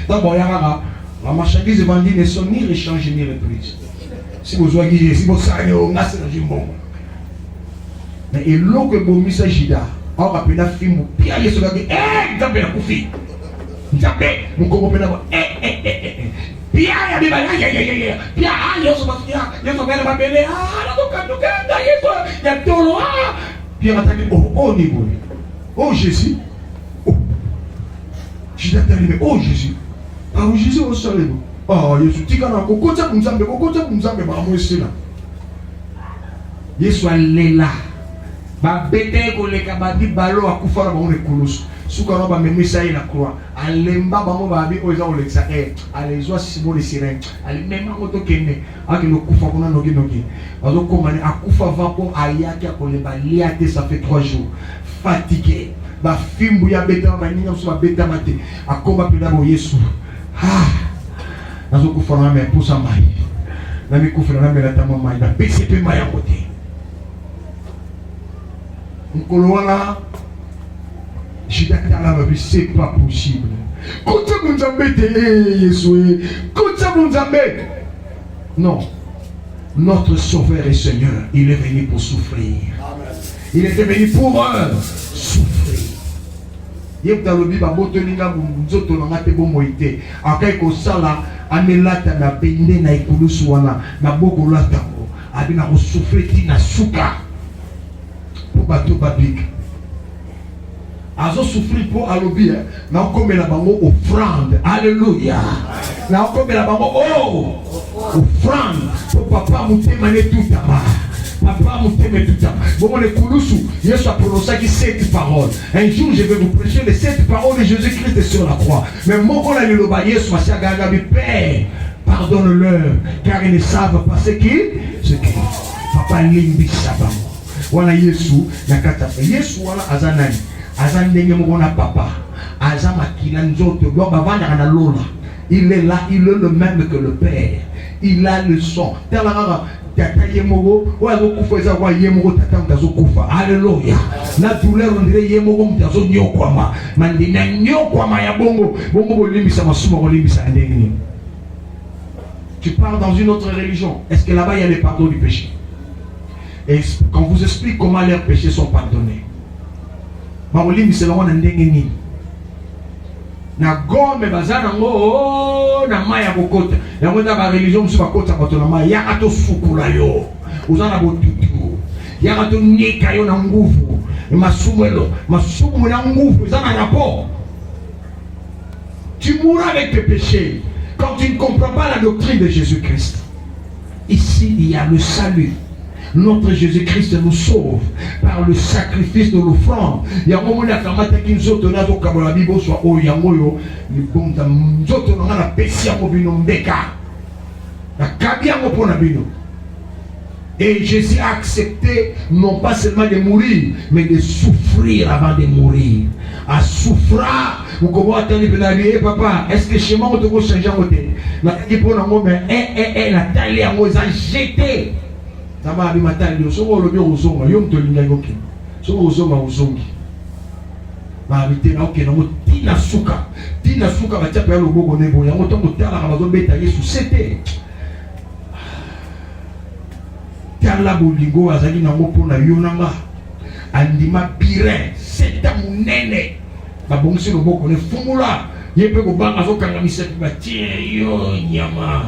tombo yanga la marchandise vendue ne sont ni rechange ni reprise si vous voyez Jésus bo sane o ngase na jimbo mais eloko bomisa jida au rapena fimu pia Yesu ga nzambe na kufi nzambe mukongo pena bo pia ya biba ya pia Yesu mafia Yesu bele babele la doka Yesu ya tolo Pierre attaqué au niveau. Oh Jésus. Oh. Je t'ai arrivé. Oh Jésus. Ah oui Jésus au soleil. Oh Jésus. Tika na kokota kumzambe ba mwesela. Yesu alela. Ba bete ko leka ba di balo akufa na ba one koloso. Suka no ba memisa ina croix. Alemba ba mo ba bi oza olexa alezo sibo le sirène. Alemema moto kende. Akilo kufa kuna nogi. Azo komane akufa vapo ayaki akolemba liate ça fait 3 jours. Fatigué. Ba fimbu ya beta ba ninga so ba beta mate. Akomba pena bo Yesu. Azo kufa na me pusa mai. Na mi kufa na me la tamo mai ba PCP mai akote. Nkolwana c'est pas possible. Non. Notre Sauveur et Seigneur, il est venu pour souffrir. Il est venu pour souffrir. Il est venu pour souffrir. abina souffrir tina suka pour bateau babik azo souffrir pour alobi na komela bango offrande. Alléluia. Na komela bango offrande pour papa mutema ne tutama. Papa mutema tutama. Bon le kulusu Yesu a prononcé qui 7 paroles. Un jour je vais vous prêcher les 7 paroles de Jésus-Christ sur la croix. Mais mon kon a le loba Yesu masiaga bi Père, pardonne-leur car ils ne savent pas ce qui papa limbi sabango. Wana Yesu nakata Yesu wala azanani azandenge mona papa azama kila nzoto do bavanda na lola. Il est là, il est le même que le Père. Il a le son. Tala tata yemogo wazo kufa wa yemogo tata mtazo kufa. Alléluia. Na douleur on dirait yemogo mtazo nyokwama. Mandina nyokwama ya bongo bolimbisa masumo bolimbisa ndengini. Tu pars dans une autre religion. Est-ce que là-bas il y a le pardon du péché? Et quand vous explique comment leurs péchés sont pardonnés. Maolimbi c'est là ndengini. Na gome bazana ngo na maya kokota. Ya ngoda ba religion musu bakota bato na maya ya ato sukula yo. Uzana botutu. Ya ato nika yo na nguvu. Masumelo na nguvu zana rapport. Tu mourras avec tes péchés quand tu ne comprends pas la doctrine de Jésus-Christ. Ici, il y a le salut. Notre Jésus-Christ nous sauve par le sacrifice de l'offrande. Il y a un moment où qui nous a donné la Bible soit au Yangoyo, nous avons la pessia pour nous béka. La cabia pour nous. Et Jésus a accepté non pas seulement de mourir, mais de souffrir avant de mourir. À souffrir, vous pouvez attendre de papa, est-ce que chez moi on doit changer en côté? La qui pour nous, mais la taille en nous a jeté. Ça va aller matin, yo so lo bio uzonga, yo mtolinga yoki. So uzonga uzongi. Ba habiter na ok na tina suka ba tapa lo bogo nebo ya moto mutala ka bazo beta Yesu c'était. Tala bolingo azali na ngopo na yo nanga. Andima birin, seta munene. Ba bongisi lo bogo ne fumula. Yepe ko banga zo kanga misepi ba tie yo nyama.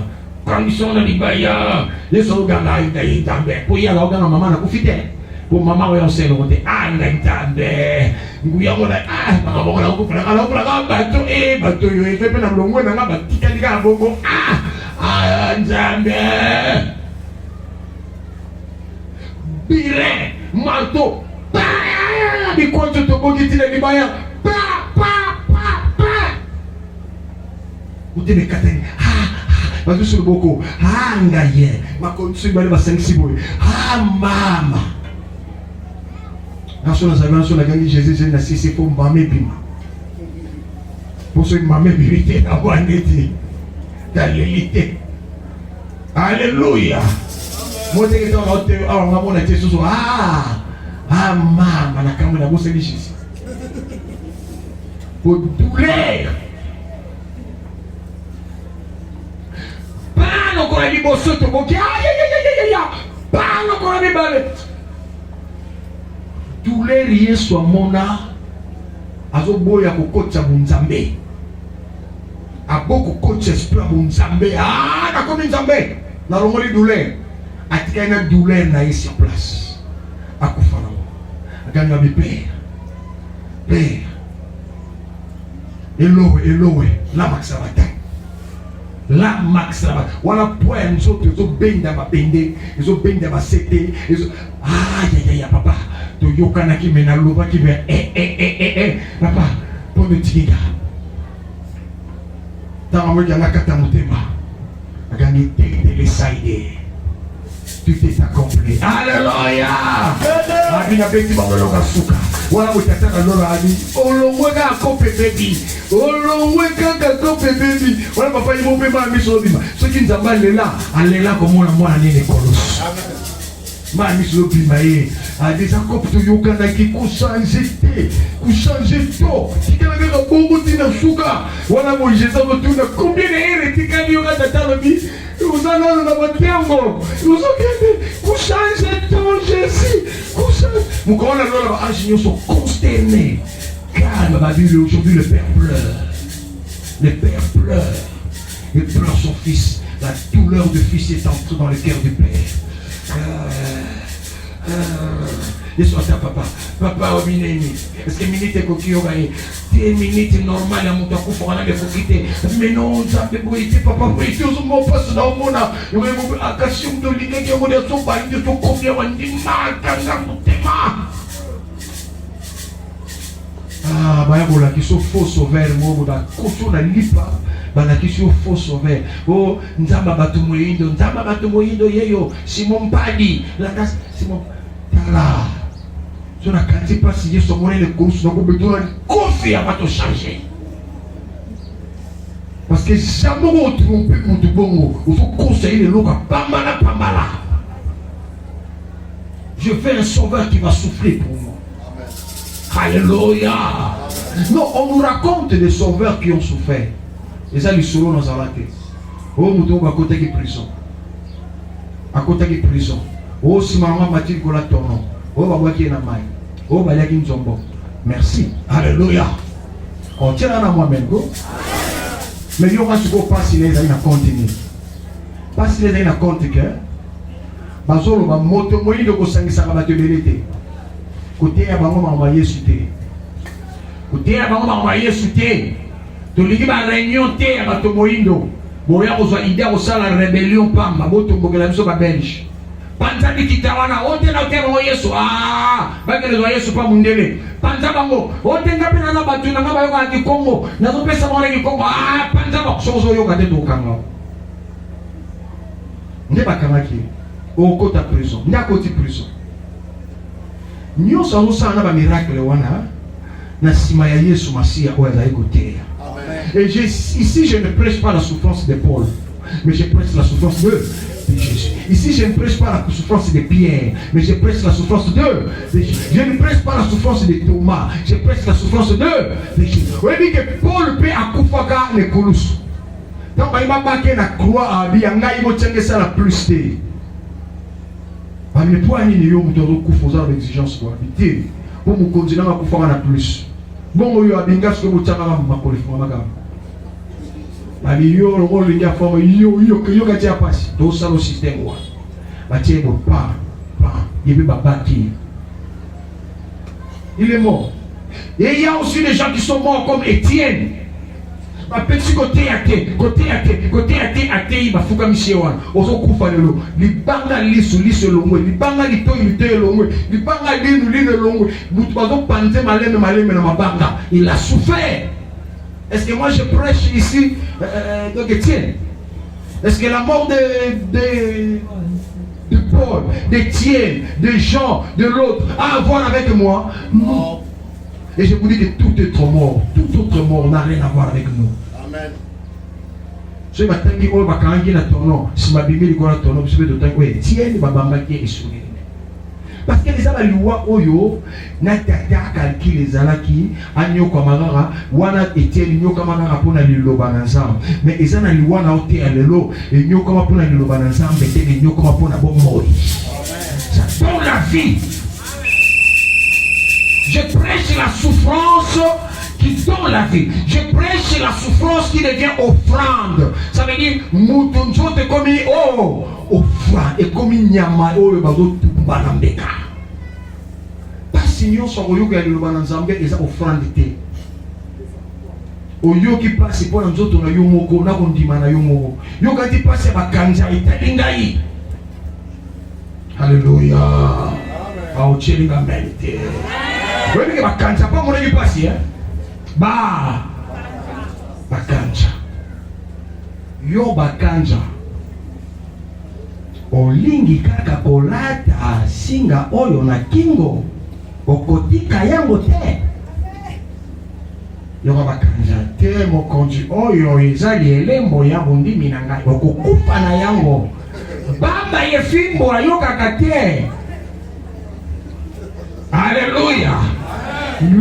Condition de libaya, les organes ils t'embêtent. Pour y aller organe maman n'a pas fidèle. Pour maman on sait le côté ah il t'embête. Nous y allons là maman on a coupé alors là bateau bateau il fait pas dans le monde là bateau qui a bongo ah t'embête. Birin manteau. Di quoi tu te bogi tile libaya. Ou te me kateni. Parce que sur le boko, ah ngaye, ma condition bali ba 5-6 boy, ah mama. National savance la gangi Jésus na sisi pour mamé bima. Pour ce mamé vérité na waneti. Dalilité. Alléluia. Moi te que dans l'autre on va mon été sous mama na kama na bosse ni Jésus. Pour douleur. Ancora di bossoto boki parle ancora di balle douleur Yesu amona azoboya kokotsa bunzambe aboko kokotsa esprit bunzambe na komi nzambe na longoli douleur atika ina douleur na ye sur place akufa nango aganga bi Père Elohe lama sabata la max là wala point nous autres zo benda ba bende zo benda ba sete ya papa to yokana ki mena loba ki be papa pour me tiga dans mo janga kata motema agani te les saide tout est accompli. Alléluia. Abina beti ba loka suka wala utataka lola ani olongweka kope baby olongweka kope baby wala papa ibo pe ba miso bima soki nzamba alela komona mwana nene kolos ma miso bima ye a des akop to yokana ki kuchanger to tikana ka bongo tina suka wala mo jeza botuna combien de heures tikani yoka tatalobi uzana na batengo uzokende kuchanger to Jésus kuchanger mukona lola ba ange sont consternés. Calme, ma Bible, aujourd'hui le Père pleure. Le Père pleure. Il pleure son fils. La douleur du fils est entrée dans le cœur du Père. Laisse-moi ta papa. Papa, au minimi. Est-ce que minute coquille au gaï? T'es minute normale à mon temps pour aller coquiller. Mais non, ça fait bruit. Papa, oui, tu as mon poste dans mon âme. Il y a une action de l'idée qui est mon son par une de son combien on dit mal, quand on t'aime. Ah, bah, voilà, qui sont faux sauveurs, moi, voilà, cochon à lipa. Bana kisio faux sauveur. Oh, nzamba batu moyindo yeyo. Simon Padi, la casse, Simon. Tala. Je n'ai qu'à dire pas si je suis le course, donc on peut dire confie à te changer. Parce que jamais on trompe mon tout bon, on faut conseiller les lois, pas mal. Je fais un sauveur qui va souffrir pour moi. Alléluia. Non, on nous raconte des sauveurs qui ont souffert. Et ça, les solos dans la tête. Oh, nous à côté de prison. À côté de prison. Oh, si maman m'a dit qu'on a ton nom. Oh, bah, qui est la maille. Oh, bah, il y a qui nous ont. Merci. Alléluia. On tient à moi-même, go. Mais il y aura ce qu'on passe, il est à continuer. Pas si il est à continuer. Bazolo, ma moto, moi, il y a ça va te vérité. Côté à maman m'a envoyé sauter. Côté à maman m'a envoyé sauter. Tu lui dis ma réunion t'es à bateau moindo. Boya besoin idée au sein la rébellion pas ma boto bogela biso ba belge. Panza di kitawana ote na temo Yesu ah ba ke lezo Yesu pa mundele. Panza bango ote ngapi na batu na ngaba yoka ki Congo. Na zo pesa mona ki Congo ah panza ba sozo yoka te to kanga. Ne ba kamaki. O kota prison. Nda koti prison. Nyo sa na ba miracle wana na sima ya Yesu Masia o za ikotea. Et ici, je ne prêche pas la souffrance de Paul, mais je prêche la souffrance de Jésus. Ici, je ne prêche pas la souffrance de Pierre, mais je prêche la souffrance de Jésus. Je ne prêche pas la souffrance de Thomas, je prêche la souffrance de Jésus. Vous voyez que Paul peut accourir les colosses. Tant qu'il m'a marqué la croix, il y a ça la plus de. Mais toi, il y a une exigence pour habiter. Pour nous continuer à accourir la plus. Bon, il y a des gens qui ont été ali yo lo linga forme yo ka tia passe do ça le système wa ba tie bo pa il est mort. Et il y a aussi des gens qui sont morts comme Étienne. Ba petit côté athée il va fuka misiewa ozo kufa lelo libanga lisu longwe libanga litoyi longwe libanga linu longwe butu bazo panze maleme na mabanga. Il a souffert. Est-ce que moi je prêche ici donc Étienne? Est-ce que la mort de Paul, d'Étienne, de Jean, de l'autre a à voir avec moi? Non. Et je vous dis que tout autre mort n'a rien à voir avec nous. Amen. Ce matin, il y a ton nom. Si ma Bible est ton nom, je vais te dire Étienne, Babamba qui est sourire. Parce que les gens qui oyo na tata calcul les alaki anyo kamara wana Étienne nyo kamara pona liloba na nzambe mais ezana liwana ote alelo et nyo kama pona liloba na nzambe te nyo kama pona bomoi. Ça donne la vie. Je prêche la souffrance qui donne la vie. Je prêche la souffrance qui devient offrande. Ça veut dire mutunzo te comme offrande et comme nyama oyo bazo tumba na mbeka. Pas signon so oyo ka liloba na nzambe eza offrande te. Oyo ki passe pour nzoto na yo moko na kondima na yo moko. Yo ka ti passe ba kanja italingai. Alléluia. Amen. Au chelinga mente. Wewe ke ba kanja pa mo na passe hein. Bakanja yo bakanja olingi kaka kolata singa oyo na kingo okotika yango te yo bakanja te mokonzi oyo ezali elembo ya bondimi na ngai okokufa na yango bamba ye fimbo ayokaka te. Alléluia.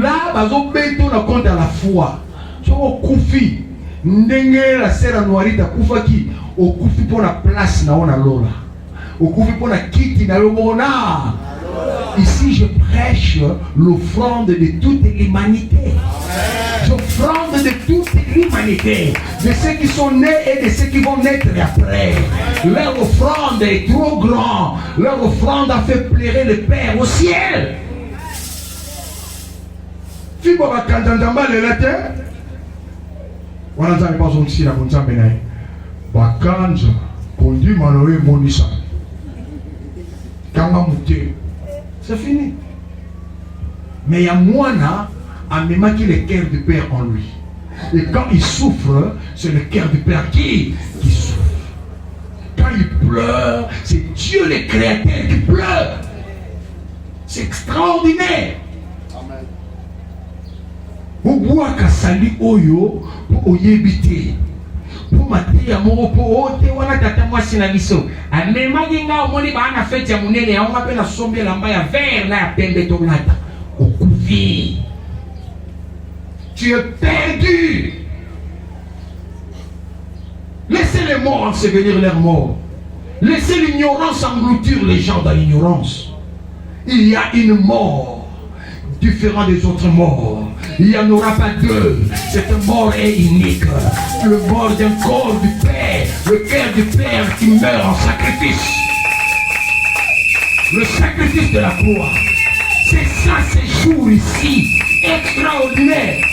Là, bazo beto na compte à la foi. Tu au kufi ndenge la sera noirita kufa ki au kufi pour la place na ona lola. Au kufi pour la kiti na lomona. Ici je prêche l'offrande de toute l'humanité. J'offrande de toute l'humanité, de ceux qui sont nés et de ceux qui vont naître après. Leur offrande est trop grande. Leur offrande a fait pleurer le Père au ciel. tu vas kanzanzamba le latin. Wana nzambe pas on sila nzambe na ye. Bakanza kondi maloye monisa. Kanga muté. C'est fini. Mais il y a Moana a même qui le cœur du Père en lui. Et quand il souffre, c'est le cœur du Père qui souffre. Quand il pleure, c'est Dieu le Créateur qui pleure. C'est extraordinaire. Amen. Pour boire kasali oyo, pour oyebite. Pour mater ya moko pour ote wana tata mwasi na biso. Amema dinga omoni ba na fête ya munene ya onga pe na sombe lamba ya vert na ya pembe to nata. Okuvi. Tu es perdu. Laissez les morts ensevelir leurs morts. Laissez l'ignorance engloutir les gens dans l'ignorance. Il y a une mort différente des autres morts. Il n'y en aura pas deux. Cette mort est unique. Le mort d'un corps du Père. Le cœur du Père qui meurt en sacrifice. Le sacrifice de la croix. C'est ça ces jours ici. Extraordinaire.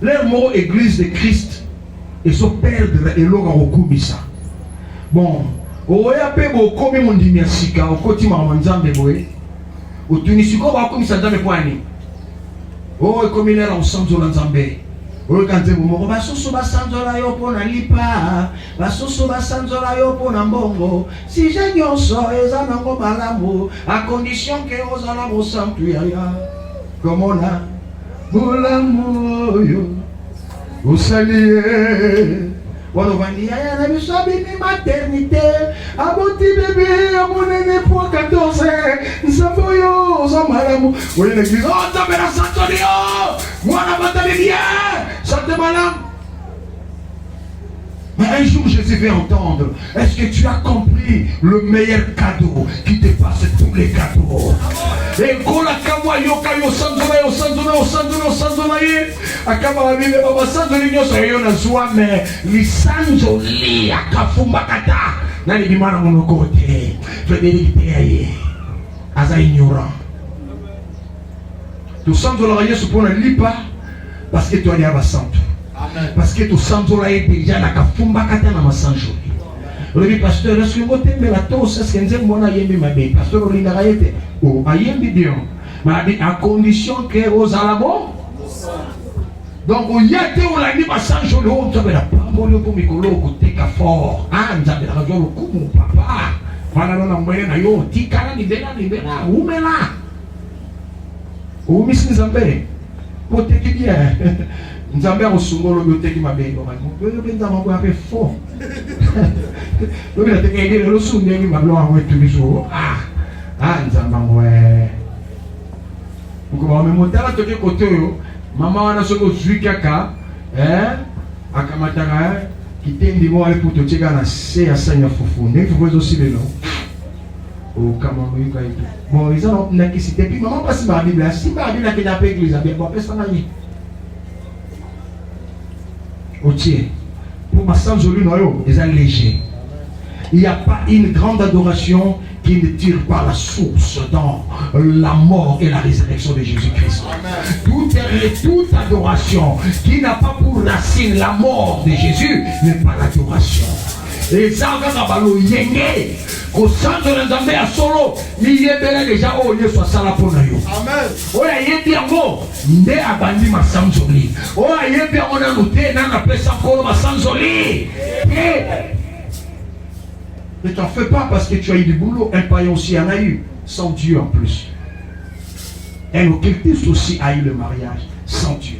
Leur mot église de Christ et se perdre et leur rekoumisa. Bon, oya pe bo komi mondimi asika okoti mama nzambe boye. Otunisiko ba komisa nzambe kwani. O komi lera osanzola nzambe. O kanze mo basoso basanzola yo pona lipa, basoso basanzola yo pona mbongo. Si je nyonso eza nango malamu, à condition que ozala bo santu ya. Komona mulamu yo usaliye walovani ya na bisabi ni maternité aboti bébé amonene pour 14 nsaboyo za malamu wele l'église oh tabera santonio mwana batali bien sante malamu. Mais un jour Jésus va entendre. Est-ce que tu as compris le meilleur cadeau qui dépasse tous les cadeaux? Et quand la kamwa yoka yo sanzola ye akama la bible baba sanzoli nyoso yo na zwa mais lisanzoli akafumba kata na ni bimana monoko te Frédéric Théaye aza ignorant. Tu sanzola yesu pona lipa parce que tu as des santo. Parce que tu sanzola ye déjà na kafumba kata na masanjo. Le pasteur, est-ce que vous avez la tosse? Est-ce que vous avez la tosse? Pasteur, vous avez la tosse? Mais à condition que vous avez la tosse. Donc, vous y êtes où la vie va s'enjouer. Vous avez la pambole pour Mikolo, côté Kafor. Ah, vous avez la raison, le coup, mon papa. Voilà, on a envoyé un yo. Tikala, libéra. Où me là? Où me s'en zambé? Côté qui vient. Nzambe osungolo bioteki mabengo bano byo nzambe ko ape fo lo bila tekele lo sundengi mablo wa wetu biso nzambe ngwe ukoma memotala toke kote yo mama wana soko zwikaka akamataka kitendi mo ale puto cheka na se ya sanya fufu ndenge fufu zo sibelo o kama mwika ito bon ils ont na kisite puis maman passe ma bible si ma bible qui n'a pas église bien bon pesa na ni Otier, pour ma sanzoli noyo, ils sont légers. Il n'y a pas une grande adoration qui ne tire pas la source dans la mort et la résurrection de Jésus-Christ. Toute adoration qui n'a pas pour racine la mort de Jésus n'est pas l'adoration. Et ça, on va yenge. Qu'au centre de l'Anzambe à solo, il y a déjà au lieu soit ça la pour nous. Amen. Oh, il y a bien mort. Ndé abandi ma sanzoli. Oh, il y a bien on a noté, n'a pas ça pour ma sanzoli. Ne t'en fais pas parce que tu as eu du boulot. Un païen aussi en a eu, sans Dieu en plus. Un occultiste aussi a eu le mariage, sans Dieu.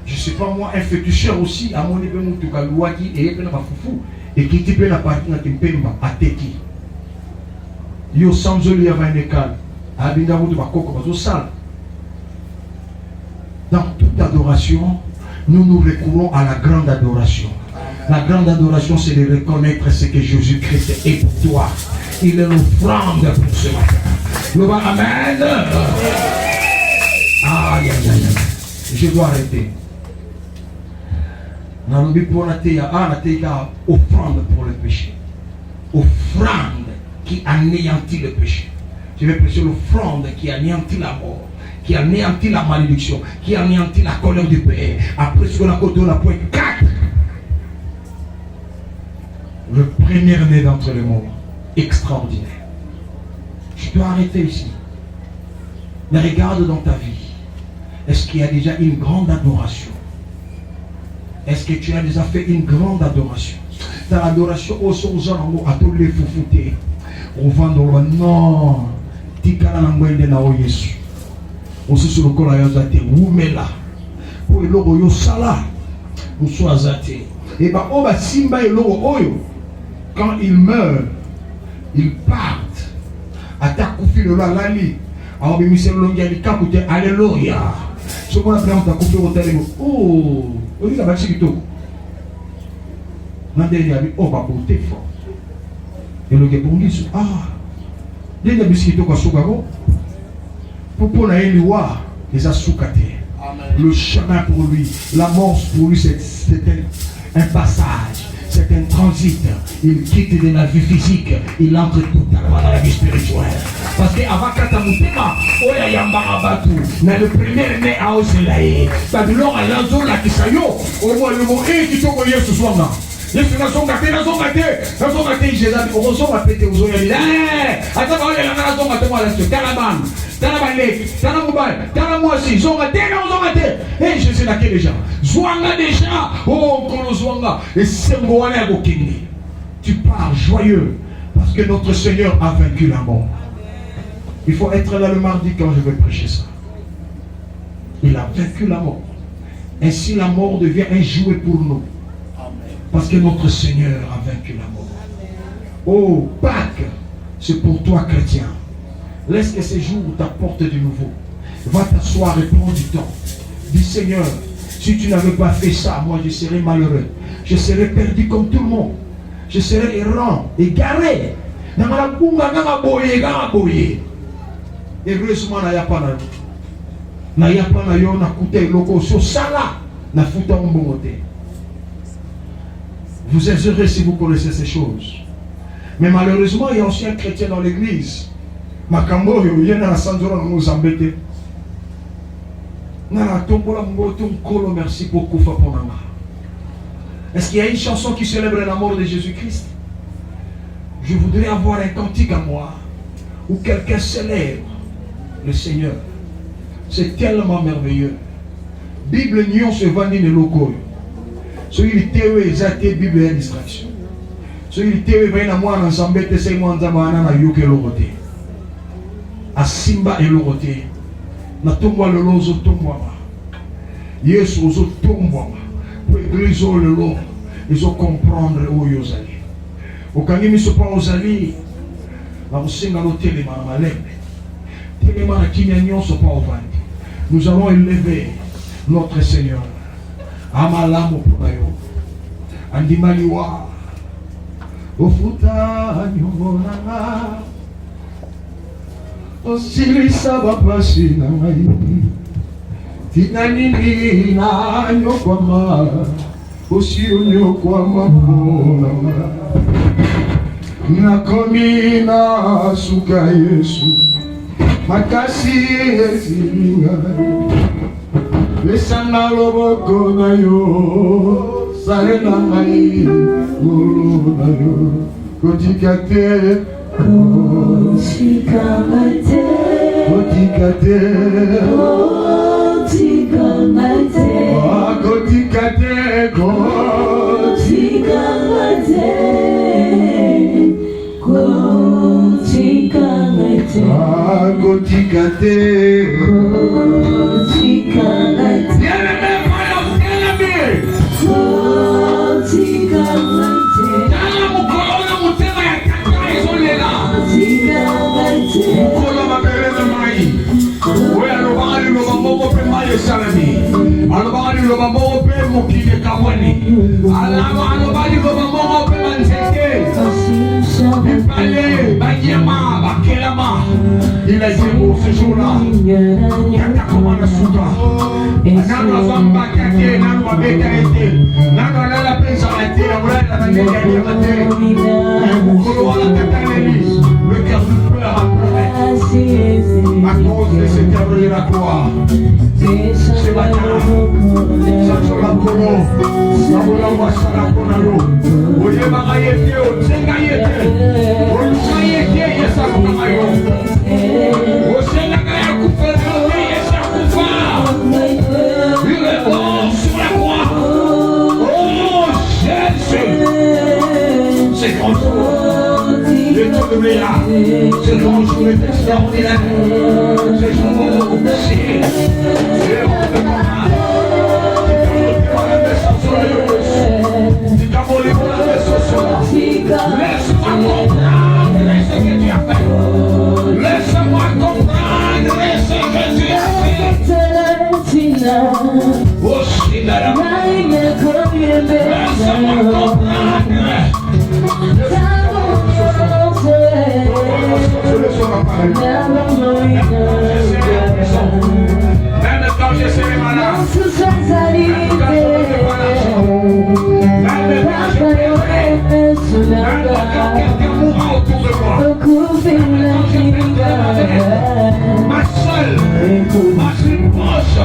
Je ne sais pas moi, un féticheur aussi, à mon niveau, tout cas, l'ouaki et un foufou, et qui type la partie dans Timpemba, à Teki. Yo sanzoli avant une école, à Bindaou de Bakoko, au sale. Dans toute adoration, nous nous recourons à la grande adoration. La grande adoration, c'est de reconnaître ce que Jésus-Christ est pour toi. Il est l'offrande pour ce matin. Le Amen. Aïe, aïe, aïe. Je dois arrêter. Nous avons pour la offrande pour le péché. Offrande. qui anéantit le péché. Je vais prêcher l'offrande qui anéantit la mort, qui anéantit la malédiction, qui anéantit la colère du Père. Après ce qu'on a côté, on a point 4. Le premier-né d'entre les morts. Extraordinaire. Je dois arrêter ici. Mais regarde dans ta vie. Est-ce qu'il y a déjà une grande adoration? Est-ce que tu as déjà fait une grande adoration? Dans l'adoration, au son à tous les foufoutés. On va dans le non. Tikala n'angwende na o Yesu. On se sur le col à yazate. Oumela. Pour le logo yo sala. Ou soit azate. Et bah, on va simba et logo oyo. Quand ils meurent, ils partent. Atakoufi le lali. Alors, il me longi à l'ikakoute. Alléluia. Ce qu'on a pris en takoufi au télémo. Oh, on dit la bâche qui toque. Nandé yabi, oh, va porter fort. Et le gébongi, ah, dès le biscuit toque à Sougaro. Pour qu'on ait l'oie, les assoukate. Le chemin pour lui, la mort pour lui, c'est un passage. C'est un transit. Il quitte de la vie physique, il entre totalement dans la vie spirituelle. Parce qu'avant Katamutema, Oya Yambara Batu, mais le premier né à Oselaï, Babylon à l'Azola qui sayo, au moins le mot et qui tombe ce soir là. Yesu na zonga te, Jésus, on zonga pété aux oreilles. Attends, on est là, on zonga te, moi là, Talaban, Talabalek, Talamouba, Talamouassi, zonga te, non zonga te. Et Jésus n'a que déjà. Zwanga déjà, oh, Kolo Zwanga, et Semboane Bokini. Tu pars joyeux, parce que notre Seigneur a vaincu la mort. Il faut être là le mardi quand je vais prêcher ça. Il a vaincu la mort. Ainsi la mort devient un jouet pour nous. Parce que notre Seigneur a vaincu la mort. Oh, Pâques, c'est pour toi, chrétien. Laisse que ces jours t'apportent du nouveau. Va t'asseoir et prends du temps. Dis, Seigneur, si tu n'avais pas fait ça, moi je serais malheureux. Je serais perdu comme tout le monde. Je serais errant, égaré. Heureusement, na yapana yo na kute loko so sala na futa mbongote. Vous êtes heureux si vous connaissez ces choses. Mais malheureusement, il y a aussi un chrétien dans l'église. Makambo yo yena na sanzora nous embêter. Nana tombola mboto nkolo merci pour kufa ponanga. Est-ce qu'il y a une chanson qui célèbre la mort de Jésus-Christ? Je voudrais avoir un cantique à moi où quelqu'un célèbre le Seigneur. C'est tellement merveilleux. Bible nyon se vandi ne loko. Celui qui est exacté Bible est distraction. Celui qui est venu à moi dans Zambé, c'est moi dans Zambé na yoke loroté. A Simba et loroté. Na tomba le lozo tomba. Yesu ozo tomba. Pour église le lo, ils ont comprendre où ils allaient. Au kangi mi sopa ozali, la musinga no telema na malembe. Telema na kimya nyonso pa ovandi. Nous allons élever notre Seigneur. Amalamo punayo. Andimaliwa. Ofuta nyongonanga. Osilisa bapasi na ngai. Tinanini na nyokwama. Osio nyokwama mona. Nakomi na suka Yesu. Makasi ezilinga. Lesana loboko na yo. Sare na ngai. Ulu na yo. Kotikate. Kotikate. Kotikate. Kotikate. Kotikate. Kotikate. Kotikate. Kotikate. Alobali lo bambo pe mokile kabwani. Alobali lo bambo pe manzeke. Bipale, banyama, bakelama. Il a dit pour ce jour-là. Yata komana suka. Nana zamba kake, nana beka ete. Nana la pesa ete, la la nene ya mate. Mukolo ala kataneli. le cœur du père a pleuré à cause de ce cœur de la croix. Ce matin, ça sur la colonne, ça vous l'envoie sur la colonne. Vous voyez, ma gaïete, vous êtes gaïete. Vous êtes gaïete, il y a ça comme un maillot. Vous êtes gaïete, vous faites le oui, il y a ça comme ça. Il est mort sur la croix. Oh, Jésus. C'est grand jour. Les temps de Léa. C'est grand jour est extraordinaire. C'est jour aussi. C'est le monde de commun. Laisse-moi comprendre ce que tu as fait. Laisse-moi comprendre ce que tu as fait. Oh, Shinara. Laisse-moi comprendre. Même quand je serai malade. Quelqu'un mourra autour de moi. Ma seule, ma plus proche.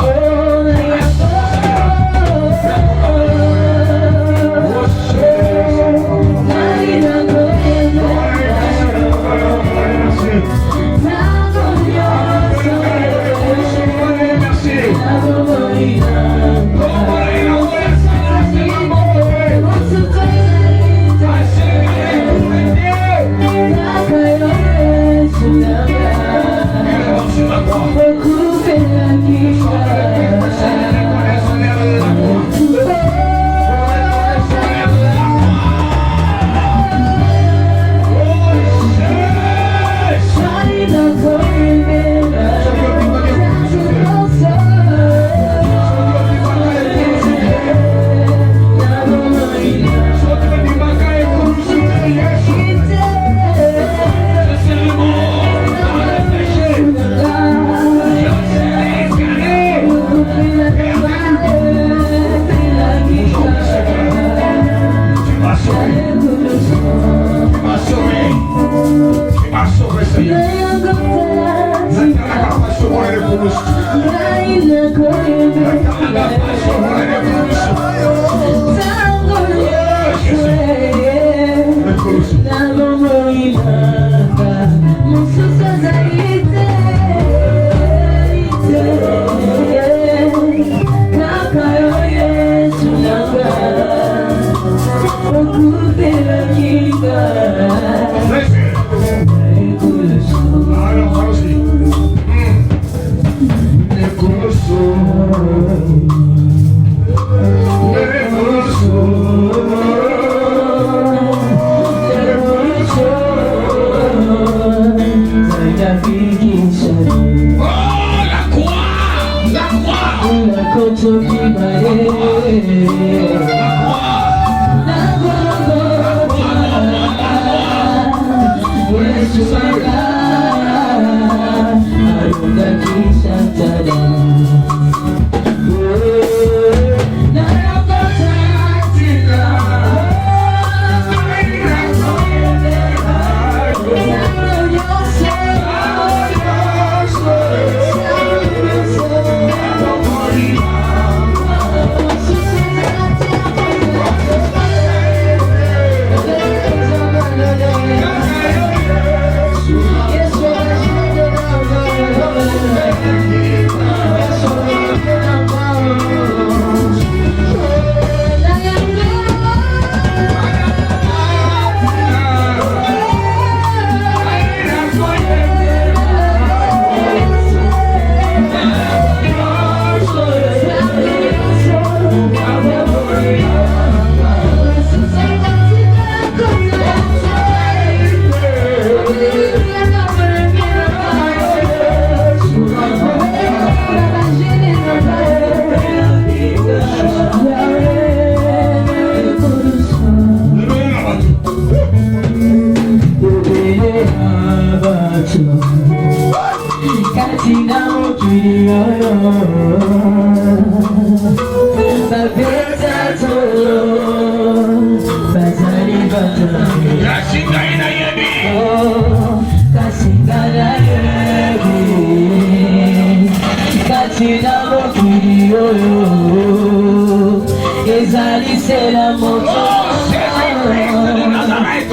Ezali c'est la moto. Oh, Jésus-Christ de Nazareth.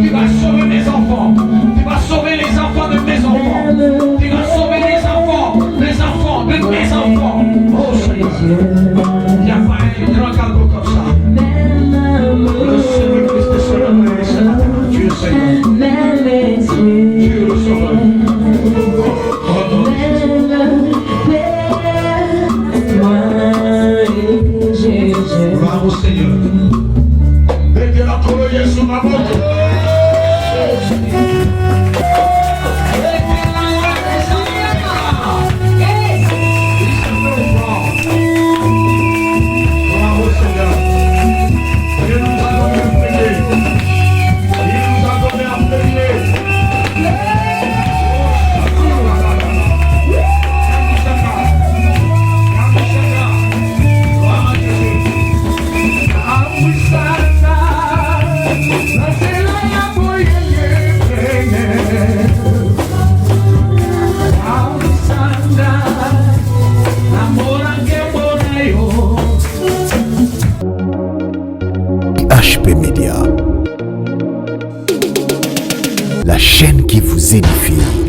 Tu vas sauver mes enfants. Tu vas sauver les enfants de mes enfants. Tu vas sauver les enfants de mes enfants. Oh Seigneur. Il n'y a pas un grand cadeau comme ça. Le Seigneur Christ est sur le monde ce matin. Tu es Seigneur. Tu es le Sauveur. Oh non. Gloire au Seigneur. Mettez la colonne sur ma moto. HP Media, la chaîne qui vous édifie.